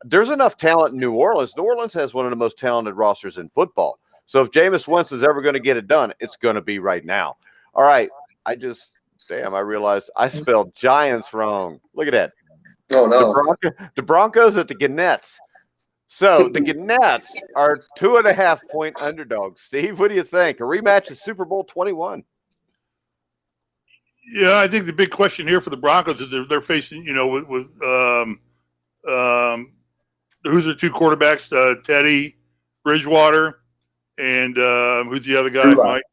there's enough talent in New Orleans. New Orleans has one of the most talented rosters in football. So if Jameis Winston's ever going to get it done, it's going to be right now. All right. I realized I spelled Giants wrong. Look at that. Oh, no. The Broncos at the Gannettes. So the Gannettes are 2.5 point underdogs. Steve, what do you think? A rematch of Super Bowl 21. Yeah, I think the big question here for the Broncos is they're facing, with who's their two quarterbacks, Teddy Bridgewater. And who's the other guy, Mike?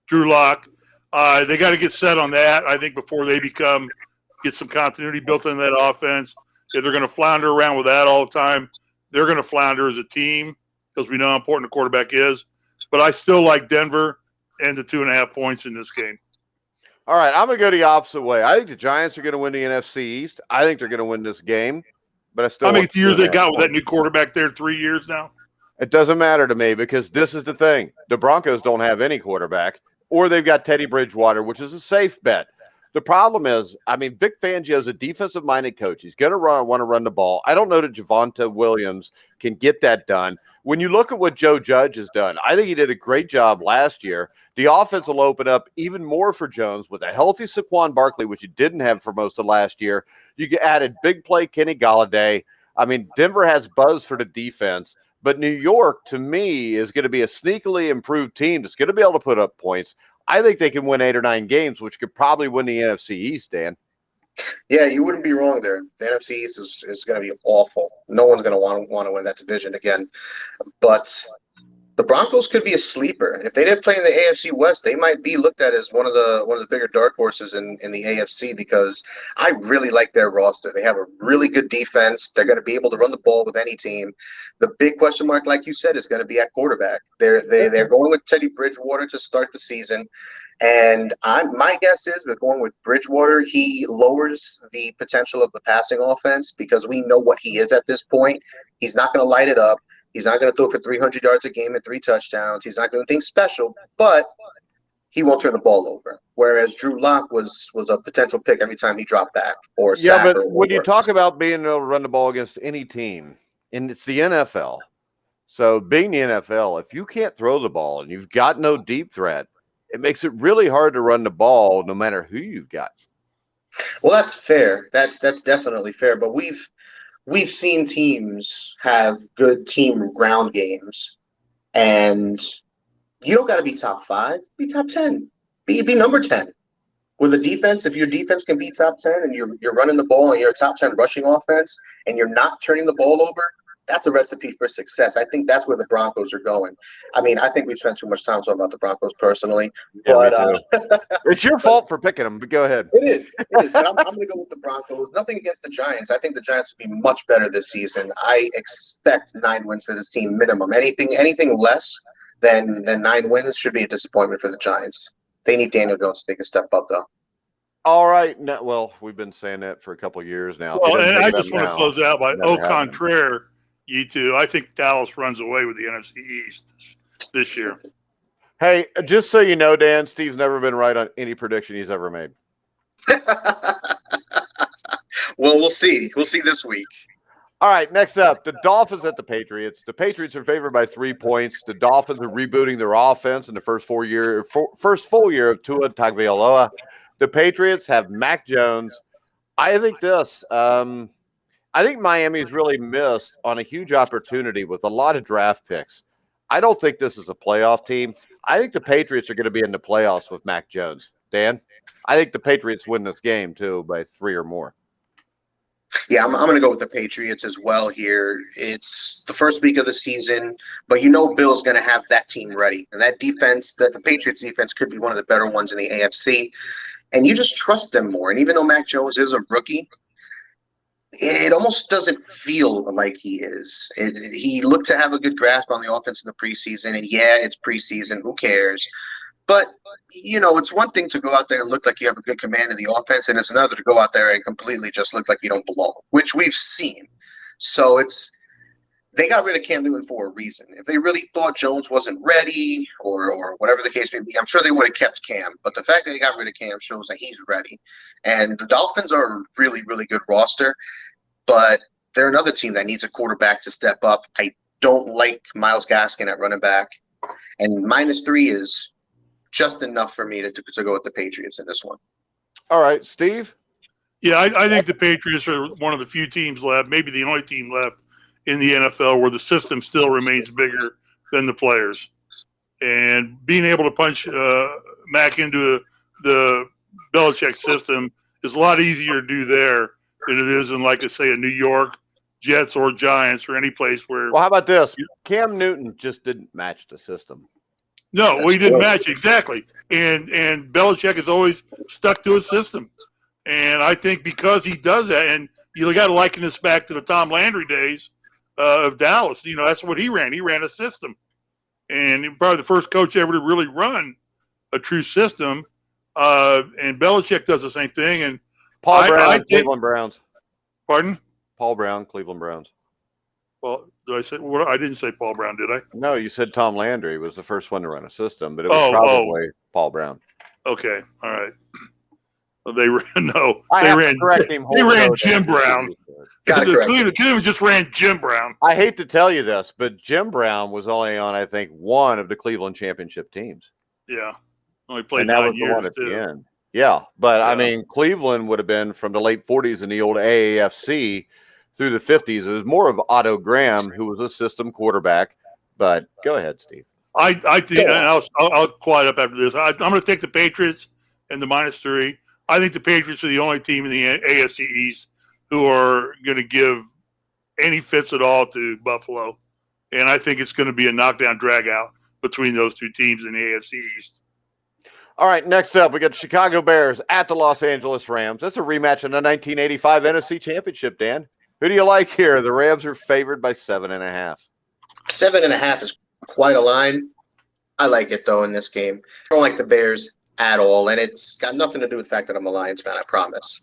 Drew Lock. They got to get set on that, I think, before they get some continuity built in that offense. If they're going to flounder around with that all the time, they're going to flounder as a team because we know how important the quarterback is. But I still like Denver and the 2.5 points in this game. All right, I'm going to go the opposite way. I think the Giants are going to win the NFC East. I think they're going to win this game. But I still. How many years they got with that new quarterback there? 3 years now? It doesn't matter to me because this is the thing. The Broncos don't have any quarterback, or they've got Teddy Bridgewater, which is a safe bet. The problem is, I mean, Vic Fangio is a defensive-minded coach. He's going to want to run the ball. I don't know that Javonte Williams can get that done. When you look at what Joe Judge has done, I think he did a great job last year. The offense will open up even more for Jones with a healthy Saquon Barkley, which you didn't have for most of last year. You added big play Kenny Golladay. I mean, Denver has buzz for the defense, but New York, to me, is going to be a sneakily improved team that's going to be able to put up points. I think they can win 8 or 9 games, which could probably win the NFC East, Dan. Yeah, you wouldn't be wrong there. The NFC East is going to be awful. No one's going to want to win that division again. But the Broncos could be a sleeper. If they didn't play in the AFC West, they might be looked at as one of the bigger dark horses in the AFC, because I really like their roster. They have a really good defense. They're going to be able to run the ball with any team. The big question mark, like you said, is going to be at quarterback. They're going with Teddy Bridgewater to start the season. And my guess is we're going with Bridgewater. He lowers the potential of the passing offense because we know what he is at this point. He's not going to light it up. He's not going to throw for 300 yards a game and 3 touchdowns. He's not going to do anything special, but he won't turn the ball over. Whereas Drew Lock was a potential pick every time he dropped back or yeah. sack. But when you talk about being able to run the ball against any team, and it's the NFL, so being the NFL, if you can't throw the ball and you've got no deep threat, it makes it really hard to run the ball no matter who you've got. Well, that's fair. That's definitely fair. But we've seen teams have good team ground games, and you don't got to be top 5. Be top 10. Be number 10. With a defense, if your defense can be top 10 and you're running the ball and you're a top 10 rushing offense and you're not turning the ball over, that's a recipe for success. I think that's where the Broncos are going. I mean, I think we've spent too much time talking about the Broncos personally. Yeah, but it's your fault for picking them, but go ahead. It is. But I'm going to go with the Broncos. Nothing against the Giants. I think the Giants will be much better this season. I expect 9 wins for this team minimum. Anything less than 9 wins should be a disappointment for the Giants. They need Daniel Jones to take a step up, though. All right. No, well, we've been saying that for a couple of years now. Well, and I just want to close out by au contraire, you two. I think Dallas runs away with the NFC East this year. Hey, just so you know, Dan, Steve's never been right on any prediction he's ever made. Well, we'll see. We'll see this week. All right, next up, the Dolphins at the Patriots. The Patriots are favored by 3 points. The Dolphins are rebooting their offense in the first full year of Tua Tagovailoa. The Patriots have Mac Jones. I think I think Miami's really missed on a huge opportunity with a lot of draft picks. I don't think this is a playoff team. I think the Patriots are going to be in the playoffs with Mac Jones. Dan, I think the Patriots win this game, too, by 3 or more. Yeah, I'm going to go with the Patriots as well here. It's the first week of the season, but you know Bill's going to have that team ready. And that defense, the Patriots defense could be one of the better ones in the AFC. And you just trust them more. And even though Mac Jones is a rookie, it almost doesn't feel like he is. He looked to have a good grasp on the offense in the preseason. And, yeah, it's preseason. Who cares? But, you know, it's one thing to go out there and look like you have a good command of the offense, and it's another to go out there and completely just look like you don't belong, which we've seen. So they got rid of Cam Newton for a reason. If they really thought Jones wasn't ready or whatever the case may be, I'm sure they would have kept Cam. But the fact that they got rid of Cam shows that he's ready. And the Dolphins are a really, really good roster, but they're another team that needs a quarterback to step up. I don't like Myles Gaskin at running back. And -3 is just enough for me to go with the Patriots in this one. All right, Steve? Yeah, I think the Patriots are one of the few teams left, maybe the only team left in the NFL where the system still remains bigger than the players. And being able to punch Mac into the Belichick system is a lot easier to do there than it is in, like I say, a New York Jets or Giants or any place where – Well, how about this? Cam Newton just didn't match the system. No, well, he didn't match exactly, and Belichick has always stuck to his system, and I think because he does that, and you got to liken this back to the Tom Landry days of Dallas. You know, that's what he ran. He ran a system, and probably the first coach ever to really run a true system. And Belichick does the same thing. And Paul Brown, Cleveland Browns. Pardon? Paul Brown, Cleveland Browns. Well, did I say? Well, I didn't say Paul Brown, did I? No, you said Tom Landry was the first one to run a system, but it was probably Paul Brown. Okay, all right. They ran no. I They have ran. to correct him. They ran Hold Jim on. Brown. Cleveland just ran Jim Brown. I hate to tell you this, but Jim Brown was only on, I think, one of the Cleveland championship teams. Yeah, only played and that 9 was years the one at too. the end. Yeah, but Yeah. I mean, Cleveland would have been from the late 40s in the old AAFC through the 50s. It was more of Otto Graham, who was a system quarterback. But go ahead, Steve. I think, and I'll quiet up after this. I'm going to take the Patriots and the -3. I think the Patriots are the only team in the AFC East who are going to give any fits at all to Buffalo, and I think it's going to be a knockdown drag out between those two teams in the AFC East. All right, next up, we got the Chicago Bears at the Los Angeles Rams. That's a rematch in the 1985 NFC Championship, Dan. Who do you like here? The Rams are favored by 7.5. 7.5 is quite a line. I like it, though, in this game. I don't like the Bears at all, and it's got nothing to do with the fact that I'm a Lions fan, I promise.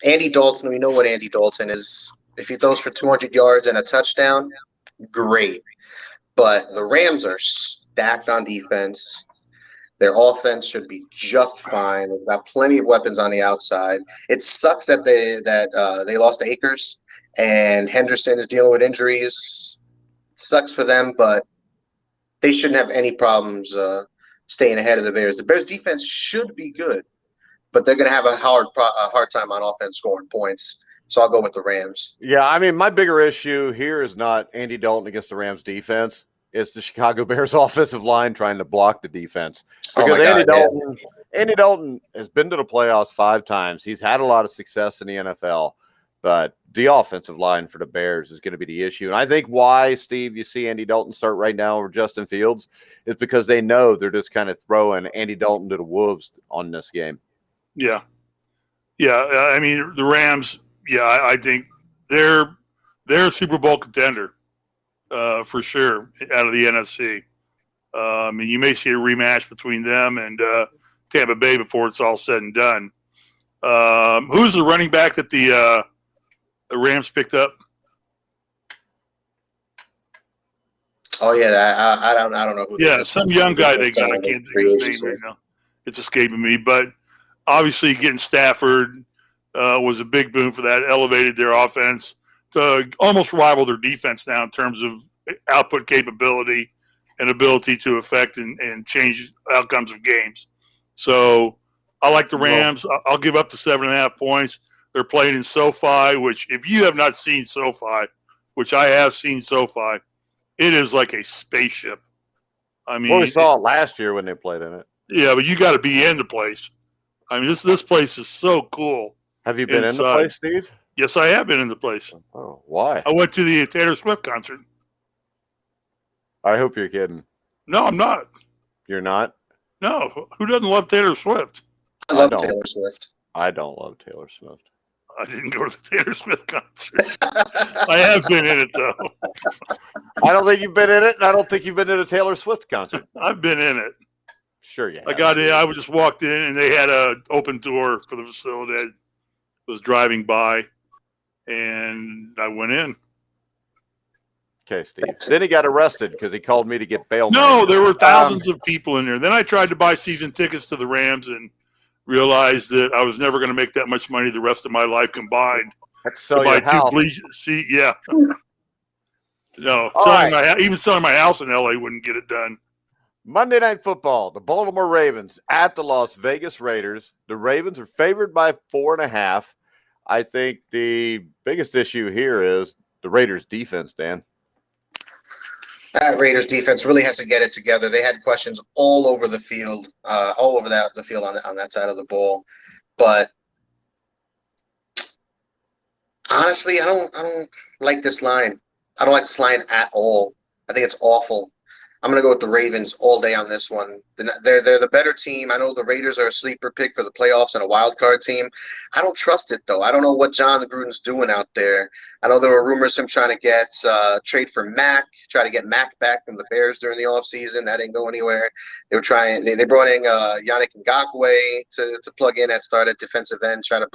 Andy Dalton, we know what Andy Dalton is. If he throws for 200 yards and a touchdown, great. But the Rams are stacked on defense. Their offense should be just fine. They've got plenty of weapons on the outside. It sucks that they lost Akers and Henderson is dealing with injuries. Sucks for them, but they shouldn't have any problems staying ahead of the Bears. The Bears defense should be good, but they're going to have a hard time on offense scoring points. So I'll go with the Rams. Yeah, I mean, my bigger issue here is not Andy Dalton against the Rams defense. It's the Chicago Bears offensive line trying to block the defense. Because Andy Dalton has been to the playoffs 5 times. He's had a lot of success in the NFL, but the offensive line for the Bears is going to be the issue. And I think why, Steve, you see Andy Dalton start right now over Justin Fields is because they know they're just kind of throwing Andy Dalton to the wolves on this game. Yeah. Yeah, I mean, the Rams, I think they're a Super Bowl contender. For sure, out of the NFC. I mean, you may see a rematch between them and Tampa Bay before it's all said and done. Who's the running back that the Rams picked up? Oh yeah, I don't know who. Yeah, some young guy they got. I can't think of his name right now. It's escaping me, but obviously getting Stafford was a big boon for that. Elevated their offense to almost rival their defense now in terms of output capability and ability to affect and change outcomes of games. So I like the Rams. I'll give up to 7.5 points. They're playing in SoFi, which if you have not seen SoFi, which I have seen SoFi, it is like a spaceship. I mean, we saw it last year when they played in it. Yeah, but you got to be in the place. I mean, this place is so cool. Have you been in the place, Steve? Yes, I have been in the place. Oh, why? I went to the Taylor Swift concert. I hope you're kidding. No, I'm not. You're not? No. Who doesn't love Taylor Swift? I love Taylor Swift. I don't love Taylor Swift. I didn't go to the Taylor Swift concert. I have been in it, though. I don't think you've been in it, and I don't think you've been in a Taylor Swift concert. I've been in it. Sure, yeah. I got in. I just walked in, and they had an open door for the facility. I was driving by, and I went in. Okay, Steve. Then he got arrested because he called me to get bail. No, there were thousands of people in there. Then I tried to buy season tickets to the Rams and realized that I was never going to make that much money the rest of my life combined. So your house. Yeah. No, even selling my house in LA wouldn't get it done. Monday Night Football, the Baltimore Ravens at the Las Vegas Raiders. The Ravens are favored by 4.5. I think the biggest issue here is the Raiders' defense, Dan. Raiders defense really has to get it together. They had questions all over the field, the field on that side of the ball. But honestly, I don't like this line. I don't like this line at all. I think it's awful. I'm going to go with the Ravens all day on this one. They're the better team. I know the Raiders are a sleeper pick for the playoffs and a wild card team. I don't trust it, though. I don't know what John Gruden's doing out there. I know there were rumors him trying to get trade for Mack, try to get Mack back from the Bears during the offseason. That didn't go anywhere. They brought in Yannick Ngakoue to plug in at start at defensive end, try to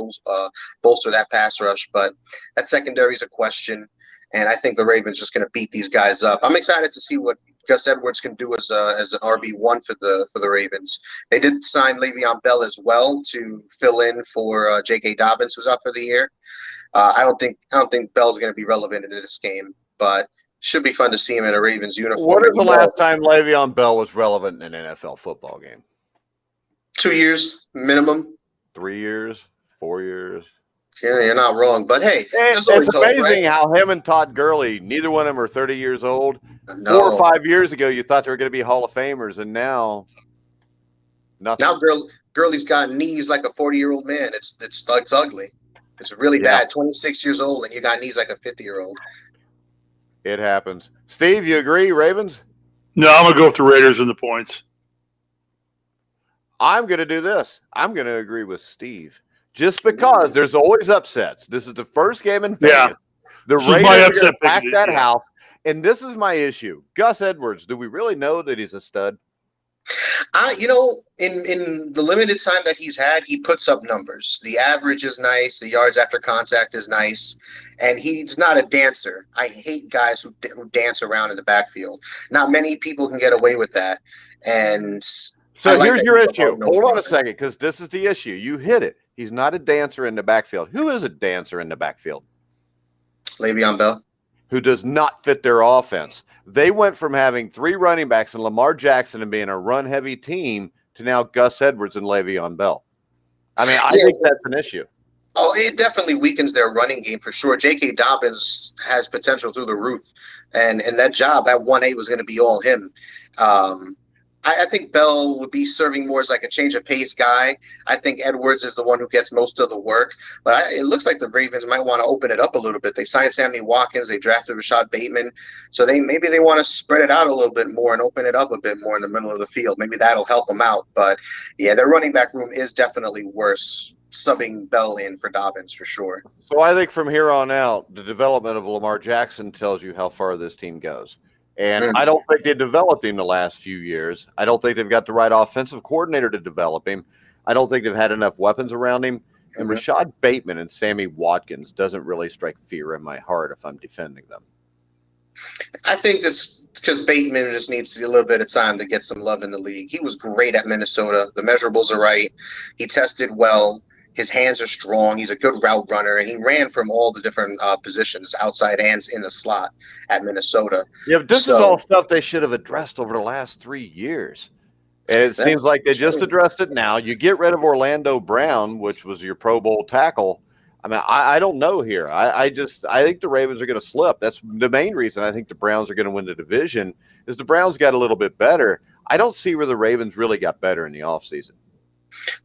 bolster that pass rush. But that secondary is a question. And I think the Ravens just going to beat these guys up. I'm excited to see what Gus Edwards can do as an RB1 for the Ravens. They did sign Le'Veon Bell as well to fill in for J.K. Dobbins, who's out for the year. I don't think Bell's going to be relevant in this game, but should be fun to see him in a Ravens uniform. What is the last time Le'Veon Bell was relevant in an NFL football game? 2 years minimum. 3 years, 4 years. Yeah, you're not wrong. But hey, it's amazing how him and Todd Gurley, neither one of them are 30 years old. No. 4 or 5 years ago, you thought they were going to be Hall of Famers, and now nothing. Now Gurley's got knees like a 40-year-old man. It's ugly. It's really bad. 26 years old, and you got knees like a 50-year-old. It happens. Steve, you agree, Ravens? No, I'm going to go with the Raiders and the points. I'm going to do this. I'm going to agree with Steve. Just because there's always upsets. This is the first game in Vegas. Yeah. The Raiders are going to pack that house. And this is my issue. Gus Edwards, do we really know that he's a stud? In the limited time that he's had, he puts up numbers. The average is nice. The yards after contact is nice. And he's not a dancer. I hate guys who dance around in the backfield. Not many people can get away with that. And so here's your issue. Hold on a second, because this is the issue. You hit it. He's not a dancer in the backfield. Who is a dancer in the backfield? Le'Veon Bell. Who does not fit their offense. They went from having 3 running backs and Lamar Jackson and being a run-heavy team to now Gus Edwards and Le'Veon Bell. I mean, I think that's an issue. Oh, it definitely weakens their running game for sure. J.K. Dobbins has potential through the roof, and that job at 1A was going to be all him. I think Bell would be serving more as like a change of pace guy. I think Edwards is the one who gets most of the work. But it looks like the Ravens might want to open it up a little bit. They signed Sammy Watkins. They drafted Rashad Bateman. So maybe they want to spread it out a little bit more and open it up a bit more in the middle of the field. Maybe that'll help them out. But, yeah, their running back room is definitely worse, subbing Bell in for Dobbins for sure. So I think from here on out, the development of Lamar Jackson tells you how far this team goes. And I don't think they developed him the last few years. I don't think they've got the right offensive coordinator to develop him. I don't think they've had enough weapons around him. And Rashad Bateman and Sammy Watkins doesn't really strike fear in my heart if I'm defending them. I think that's because Bateman just needs a little bit of time to get some love in the league. He was great at Minnesota. The measurables are right. He tested well. His hands are strong. He's a good route runner, and he ran from all the different positions, outside and in the slot at Minnesota. Yeah, but this is all stuff they should have addressed over the last 3 years. And it seems like they just addressed it now. You get rid of Orlando Brown, which was your Pro Bowl tackle. I mean, I don't know here. I think the Ravens are going to slip. That's the main reason I think the Browns are going to win the division is the Browns got a little bit better. I don't see where the Ravens really got better in the offseason.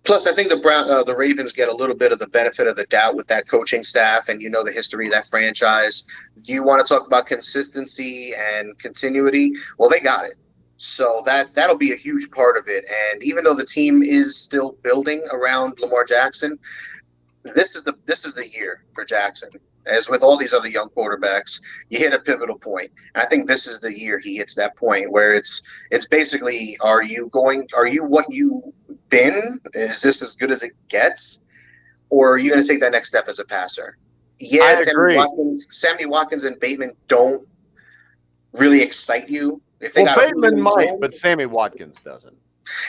Plus, I think the Ravens get a little bit of the benefit of the doubt with that coaching staff, and the history of that franchise. Do you want to talk about consistency and continuity? Well, they got it. So that'll be a huge part of it. And even though the team is still building around Lamar Jackson, this is the year for Jackson. As with all these other young quarterbacks, you hit a pivotal point. And I think this is the year he hits that point where it's basically, are you what you've been? Is this as good as it gets? Or are you going to take that next step as a passer? Yeah, Sammy Watkins and Bateman don't really excite you. Bateman might, but Sammy Watkins doesn't.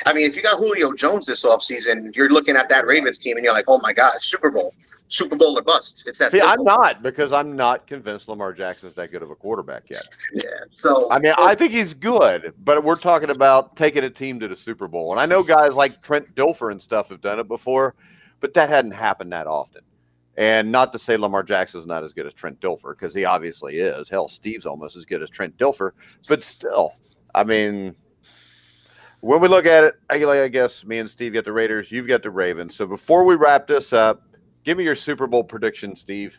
I mean, if you got Julio Jones this offseason, you're looking at that Ravens team and you're like, oh my God, Super Bowl or bust. It's that simple. I'm not, because I'm not convinced Lamar Jackson's that good of a quarterback yet. Yeah. So I mean, I think he's good, but we're talking about taking a team to the Super Bowl. And I know guys like Trent Dilfer and stuff have done it before, but that hadn't happened that often. And not to say Lamar Jackson's not as good as Trent Dilfer, because he obviously is. Hell, Steve's almost as good as Trent Dilfer. But still, I mean, when we look at it, I guess me and Steve get the Raiders, you've got the Ravens. So before we wrap this up, give me your Super Bowl prediction, Steve.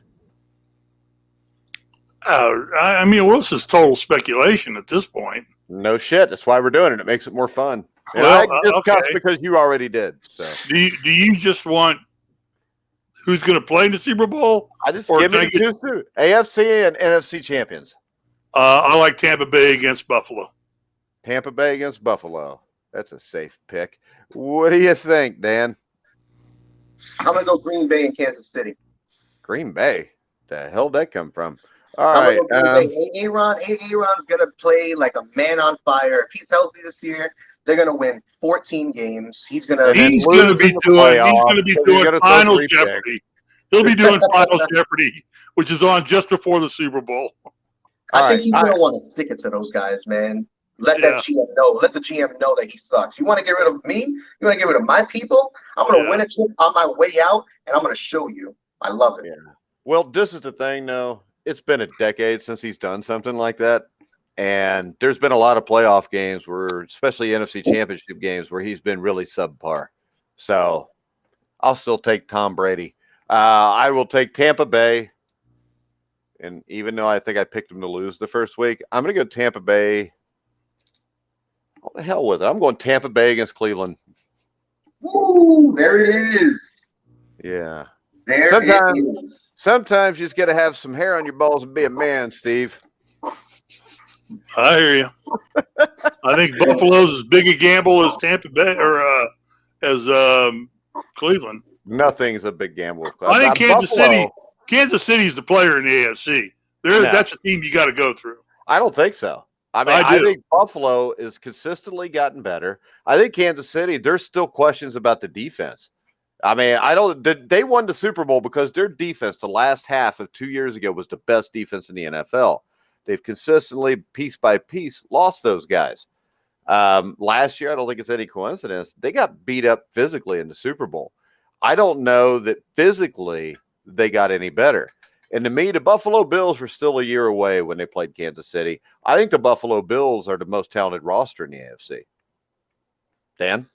I mean, this is total speculation at this point. No shit. That's why we're doing it. It makes it more fun. And okay. Because you already did. So do you just want who's going to play in the Super Bowl? I just give me two AFC and NFC champions. I like Tampa Bay against Buffalo. Tampa Bay against Buffalo. That's a safe pick. What do you think, Dan? I'm going to go Green Bay and Kansas City. Green Bay? The hell did that come from? All I'm right. going to say Aaron's going to play like a man on fire. If he's healthy this year, they're going to win 14 games. He's going to He's going to be doing Final Jeopardy. He'll be doing Final Jeopardy, which is on just before the Super Bowl. I think he's going to want to stick it to those guys, man. Let that GM know. Let the GM know that he sucks. You want to get rid of me? You want to get rid of my people? I'm going to win a chip on my way out, and I'm going to show you. I love it. Yeah. Well, this is the thing, though. It's been a decade since he's done something like that. And there's been a lot of playoff games where, especially NFC Championship games, where he's been really subpar. So I'll still take Tom Brady. I will take Tampa Bay. And even though I think I picked him to lose the first week, I'm going to go Tampa Bay. What the hell with it? I'm going Tampa Bay against Cleveland. Woo! There it is. Yeah. Sometimes you just got to have some hair on your balls and be a man, Steve. I hear you. I think Buffalo's as big a gamble as Tampa Bay or as Cleveland. Nothing's a big gamble. I think Kansas City's the player in the AFC. That's a team you got to go through. I don't think so. I think Buffalo is consistently gotten better. I think Kansas City, there's still questions about the defense. They won the Super Bowl because their defense, the last half of 2 years ago, was the best defense in the NFL. They've consistently, piece by piece, lost those guys. Last year, I don't think it's any coincidence. They got beat up physically in the Super Bowl. I don't know that physically they got any better. And to me, the Buffalo Bills were still a year away when they played Kansas City. I think the Buffalo Bills are the most talented roster in the AFC. Dan?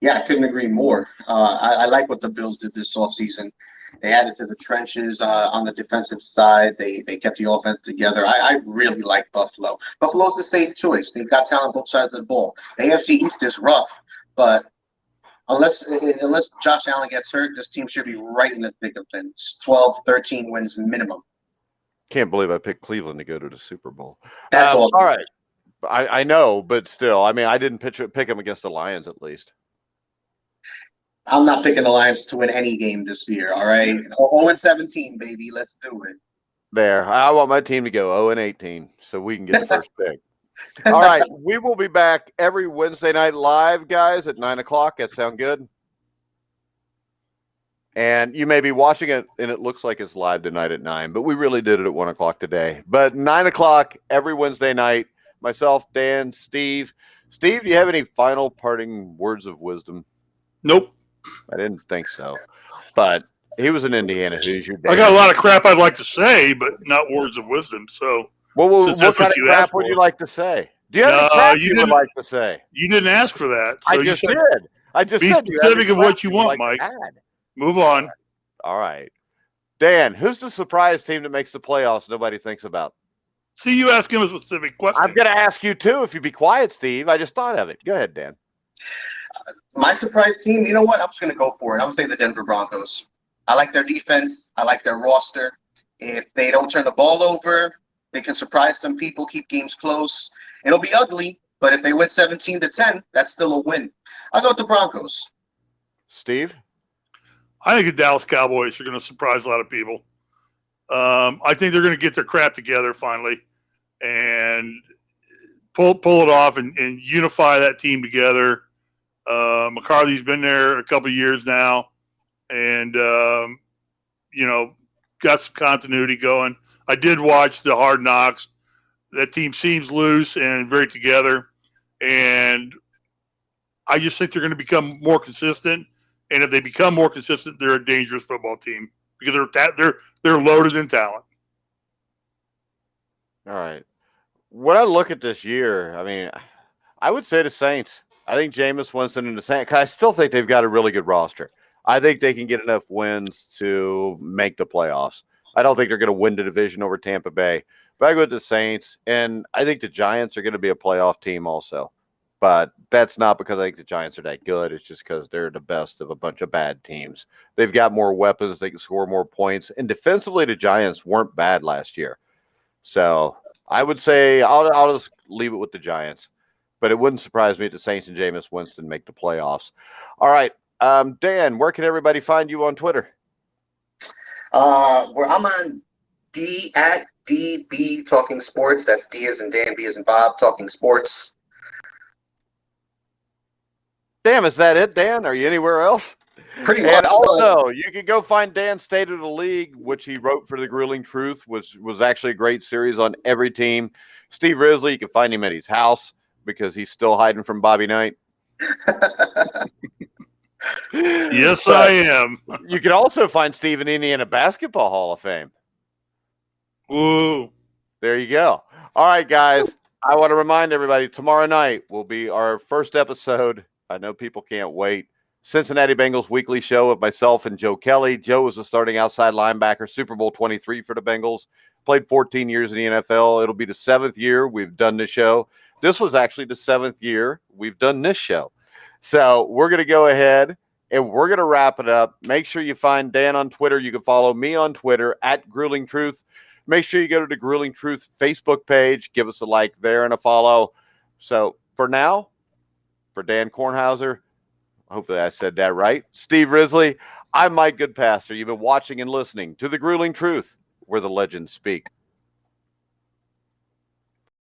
Yeah, I couldn't agree more. I like what the Bills did this offseason. They added to the trenches on the defensive side. They kept the offense together. I really like Buffalo. Buffalo's the safe choice. They've got talent both sides of the ball. The AFC East is rough, but unless Josh Allen gets hurt, this team should be right in the thick of things. 12, 13 wins minimum. Can't believe I picked Cleveland to go to the Super Bowl. That's awesome. All right. I know, but still, I didn't pick them against the Lions at least. I'm not picking the Lions to win any game this year, all right? 0-17, baby. Let's do it. There. I want my team to go 0-18 so we can get the first pick. All right. We will be back every Wednesday night live, guys, at 9 o'clock. That sound good? And you may be watching it, and it looks like it's live tonight at 9, but we really did it at 1 o'clock today. But 9 o'clock every Wednesday night, myself, Dan, Steve. Steve, do you have any final parting words of wisdom? Nope. I didn't think so. But he was an Indiana Hoosier. I got a lot of crap I'd like to say, but not words of wisdom. So, what kind of crap would you like to say? Do you have any crap you would like to say? You didn't ask for that. So I just did. I just be said specific of what you want, Mike. Move on. All right. Dan, who's the surprise team that makes the playoffs nobody thinks about? See, you ask him a specific question. I'm going to ask you, too, if you be quiet, Steve. I just thought of it. Go ahead, Dan. My surprise team, you know what? I'm just going to go for it. I'm going to say the Denver Broncos. I like their defense. I like their roster. If they don't turn the ball over, they can surprise some people, keep games close. It'll be ugly, but if they win 17-10, that's still a win. I'll go with the Broncos. Steve? I think the Dallas Cowboys are going to surprise a lot of people. I think they're going to get their crap together finally and pull it off and unify that team together. McCarthy's been there a couple of years now and, got some continuity going. I did watch the Hard Knocks. That team seems loose and very together. And I just think they're going to become more consistent. And if they become more consistent, they're a dangerous football team because they're loaded in talent. All right. When I look at this year, I would say the Saints. I think Jameis Winston and the Saints, I still think they've got a really good roster. I think they can get enough wins to make the playoffs. I don't think they're going to win the division over Tampa Bay. But I go with the Saints, and I think the Giants are going to be a playoff team also. But that's not because I think the Giants are that good. It's just because they're the best of a bunch of bad teams. They've got more weapons. They can score more points. And defensively, the Giants weren't bad last year. So I would say I'll just leave it with the Giants. But it wouldn't surprise me if the Saints and Jameis Winston make the playoffs. All right. Dan, where can everybody find you on Twitter? Where I'm on DB Talking Sports. That's D as in Dan, B as in Bob, Talking Sports. Damn, is that it, Dan? Are you anywhere else? Pretty much. And also, you can go find Dan's State of the League, which he wrote for The Grueling Truth, which was actually a great series on every team. Steve Risley, you can find him at his house because he's still hiding from Bobby Knight. Yes, I am. You can also find Steve in Indiana Basketball Hall of Fame. Woo. There you go. All right, guys. I want to remind everybody, tomorrow night will be our first episode. I know people can't wait. Cincinnati Bengals weekly show of myself and Joe Kelly. Joe is a starting outside linebacker, Super Bowl 23 for the Bengals. Played 14 years in the NFL. It'll be the 7th year we've done this show. This was actually the 7th year we've done this show. So we're going to go ahead and we're going to wrap it up. Make sure you find Dan on Twitter. You can follow me on Twitter at Grueling Truth. Make sure you go to the Grueling Truth Facebook page. Give us a like there and a follow. So for now, for Dan Kornhouser, hopefully I said that right, Steve Risley, I'm Mike Goodpaster. You've been watching and listening to The Grueling Truth, where the legends speak.